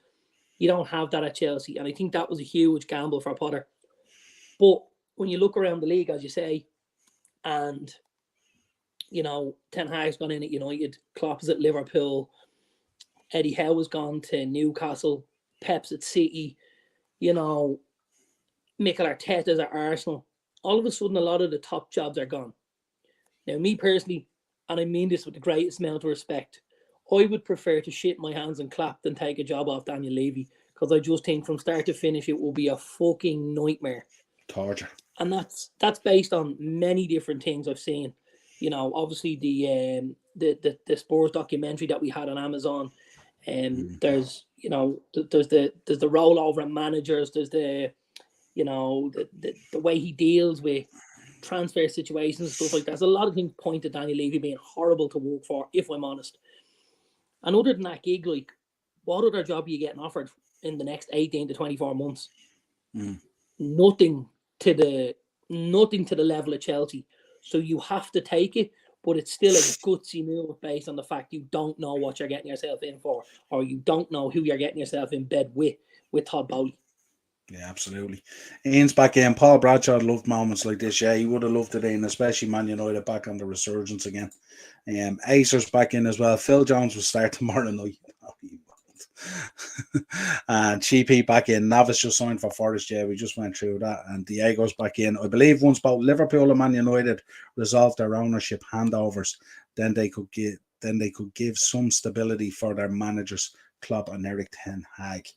You don't have that at Chelsea. And I think that was a huge gamble for Potter. But when you look around the league, as you say, and, you know, Ten Hag's gone in at United, Klopp is at Liverpool, Eddie Howe has gone to Newcastle, Pep's at City, you know, Mikel Arteta's at Arsenal. All of a sudden, a lot of the top jobs are gone. Now, me personally, and I mean this with the greatest amount of respect, I would prefer to shit my hands and clap than take a job off Daniel Levy because I just think from start to finish it will be a fucking nightmare. Torture. And that's based on many different things I've seen. obviously the sports documentary that we had on Amazon, there's there's the rollover in managers, there's the the way he deals with transfer situations, stuff like that. There's a lot of things point to Daniel Levy being horrible to work for, if I'm honest. And other than that gig, like, what other job are you getting offered in the next 18 to 24 months? Nothing to the level of Chelsea. So you have to take it, but it's still a gutsy move based on the fact you don't know what you're getting yourself in for, or you don't know who you're getting yourself in bed with Todd Bowley. Yeah, absolutely. Ian's back in. Paul Bradshaw loved moments like this. Yeah, he would have loved it in, especially Man United back on the resurgence again. Acer's back in as well. Phil Jones will start tomorrow night. And Cheapy back in. Navas just signed for Forest. Yeah, we just went through that. And Diego's back in. I believe once both Liverpool and Man United resolved their ownership handovers, then they could give some stability for their managers, Klopp and Eric Ten Hag.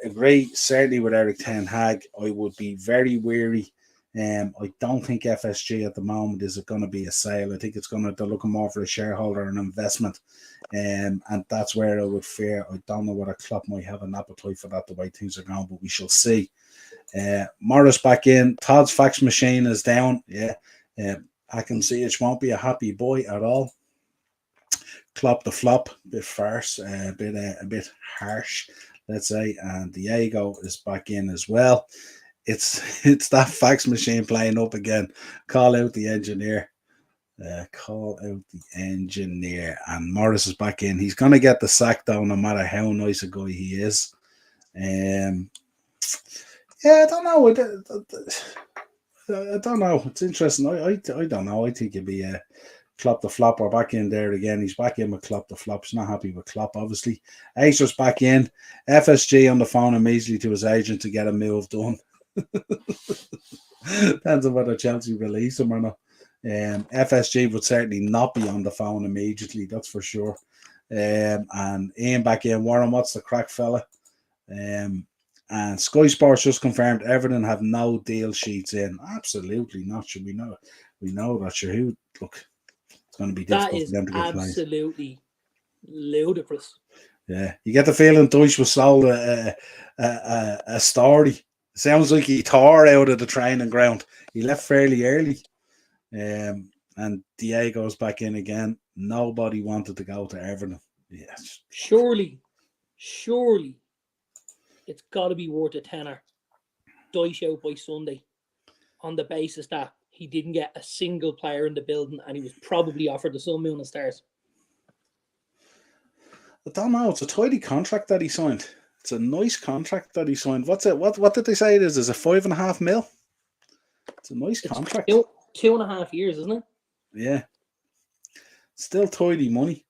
Agree certainly with Eric Ten Hag. I would be very weary. I don't think FSG at the moment is going to be a sale. I think they're looking more for a shareholder and investment, and that's where I would fear. I don't know whether Klopp might have an appetite for that the way things are going, but we shall see. Morris back in. Todd's fax machine is down. Yeah, I can see it won't be a happy boy at all. Klopp the flop, a bit farce, a bit harsh, let's say. And Diego is back in as well. It's that fax machine playing up again. Call out the engineer. And Morris is back in. He's gonna get the sack down, no matter how nice a guy he is. Yeah, I don't know. I don't know. It's interesting. I don't know. I think it'd be Klopp the flop. We're back in there again. He's back in with Klopp the flop. He's not happy with Klopp, obviously. Acer's back in. FSG on the phone immediately to his agent to get a move done. Depends on whether Chelsea release him or not. FSG would certainly not be on the phone immediately, that's for sure. And Ian back in. Warren, what's the crack, fella? And Sky Sports just confirmed Everton have no deal sheets in. Absolutely not. Should we know? We know that. Sure, who look? It's going to be difficult for them to get absolutely ludicrous. Yeah, you get the feeling Deutsch was sold a story. Sounds like he tore out of the training ground. He left fairly early. And Diego's back in again. Nobody wanted to go to Everton. Yes. Surely, it's got to be worth a tenner. Deutsch out by Sunday on the basis that he didn't get a single player in the building and he was probably offered the sun, moon and stars. I don't know. It's a tidy contract that he signed. It's a nice contract that he signed. What's it? What did they say it is? Is it 5.5 mil? It's a nice contract. 2.5 years, isn't it? Yeah. Still tidy money.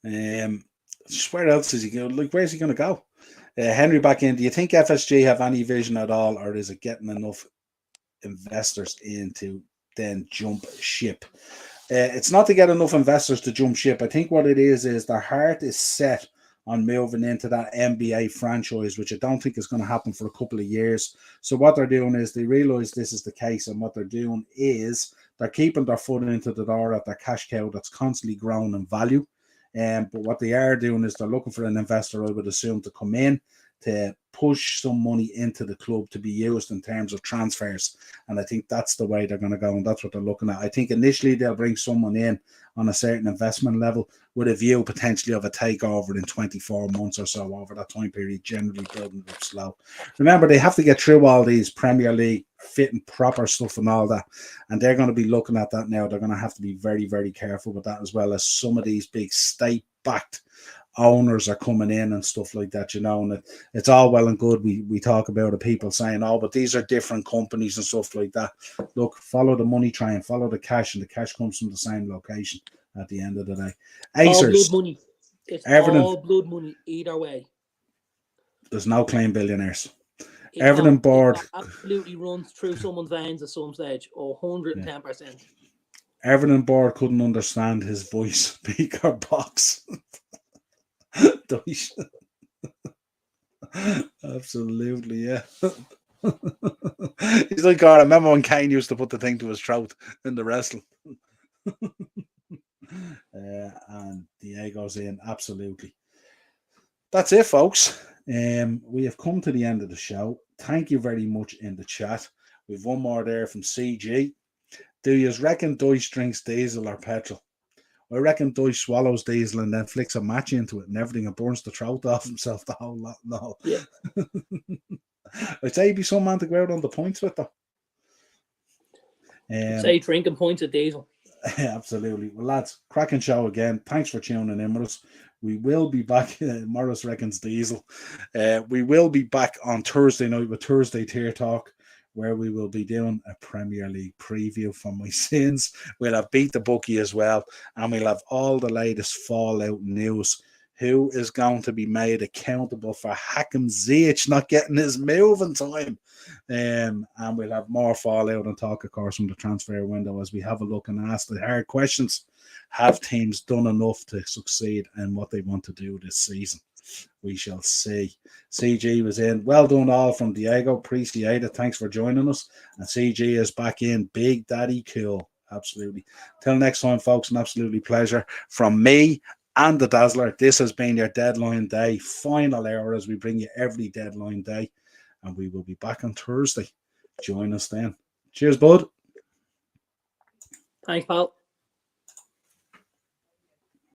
Where else is he going? Like, where's he going to go? Henry back in. Do you think FSG have any vision at all, or is it getting enough investors in to then jump ship? It's not to get enough investors to jump ship. I think what it is their heart is set on moving into that NBA franchise, which I don't think is going to happen for a couple of years. So what they're doing is they realize this is the case, and what they're doing is they're keeping their foot into the door at their cash cow that's constantly growing in value. But what they are doing is they're looking for an investor, I would assume, to come in to push some money into the club to be used in terms of transfers. And I think that's the way they're going to go, and that's what they're looking at. I think initially they'll bring someone in on a certain investment level with a view potentially of a takeover in 24 months or so over that time period, generally building up slow. Remember, they have to get through all these Premier League fit and proper stuff and all that, and they're going to be looking at that now. They're going to have to be very, very careful with that, as well as some of these big state-backed owners are coming in and stuff like that, and it's all well and good. We talk about it, people saying, oh, but these are different companies and stuff like that. Look, follow the money train, follow the cash, and the cash comes from the same location at the end of the day. All blood money. It's Everton, all blood money either way. There's no claim billionaires. Everton board absolutely runs through someone's veins at some stage, 110%. Yeah. Everton board couldn't understand his voice speaker box. Absolutely, yeah. He's like, God, I remember when Kane used to put the thing to his throat in the wrestling. And Diego's in, absolutely. That's it, folks. We have come to the end of the show. Thank you very much in the chat. We've one more there from CG. Do you reckon Dice drinks diesel or petrol? I reckon Dice swallows diesel and then flicks a match into it and everything and burns the throat off himself the whole lot. No. Yeah. I'd say he'd be some man to go out on the points with, though. Say drinking points of diesel. Absolutely. Well, lads, cracking show again. Thanks for tuning in with us. We will be back. Morris reckons diesel. We will be back on Thursday night with Thursday Tier Talk, where we will be doing a Premier League preview for my sins. We'll have Beat the Bookie as well, and we'll have all the latest Fallout news. Who is going to be made accountable for Hakim Ziyech not getting his move in time? And we'll have more Fallout and talk, of course, from the transfer window as we have a look and ask the hard questions. Have teams done enough to succeed in what they want to do this season? We shall see. CG was in. Well done all from Diego. Appreciate it. Thanks for joining us. And CG is back in. Big Daddy cool. Absolutely. Till next time, folks, an absolutely pleasure from me and the Dazzler. This has been your Deadline Day final hour as we bring you every Deadline Day. And we will be back on Thursday. Join us then. Cheers, bud. Thanks, pal.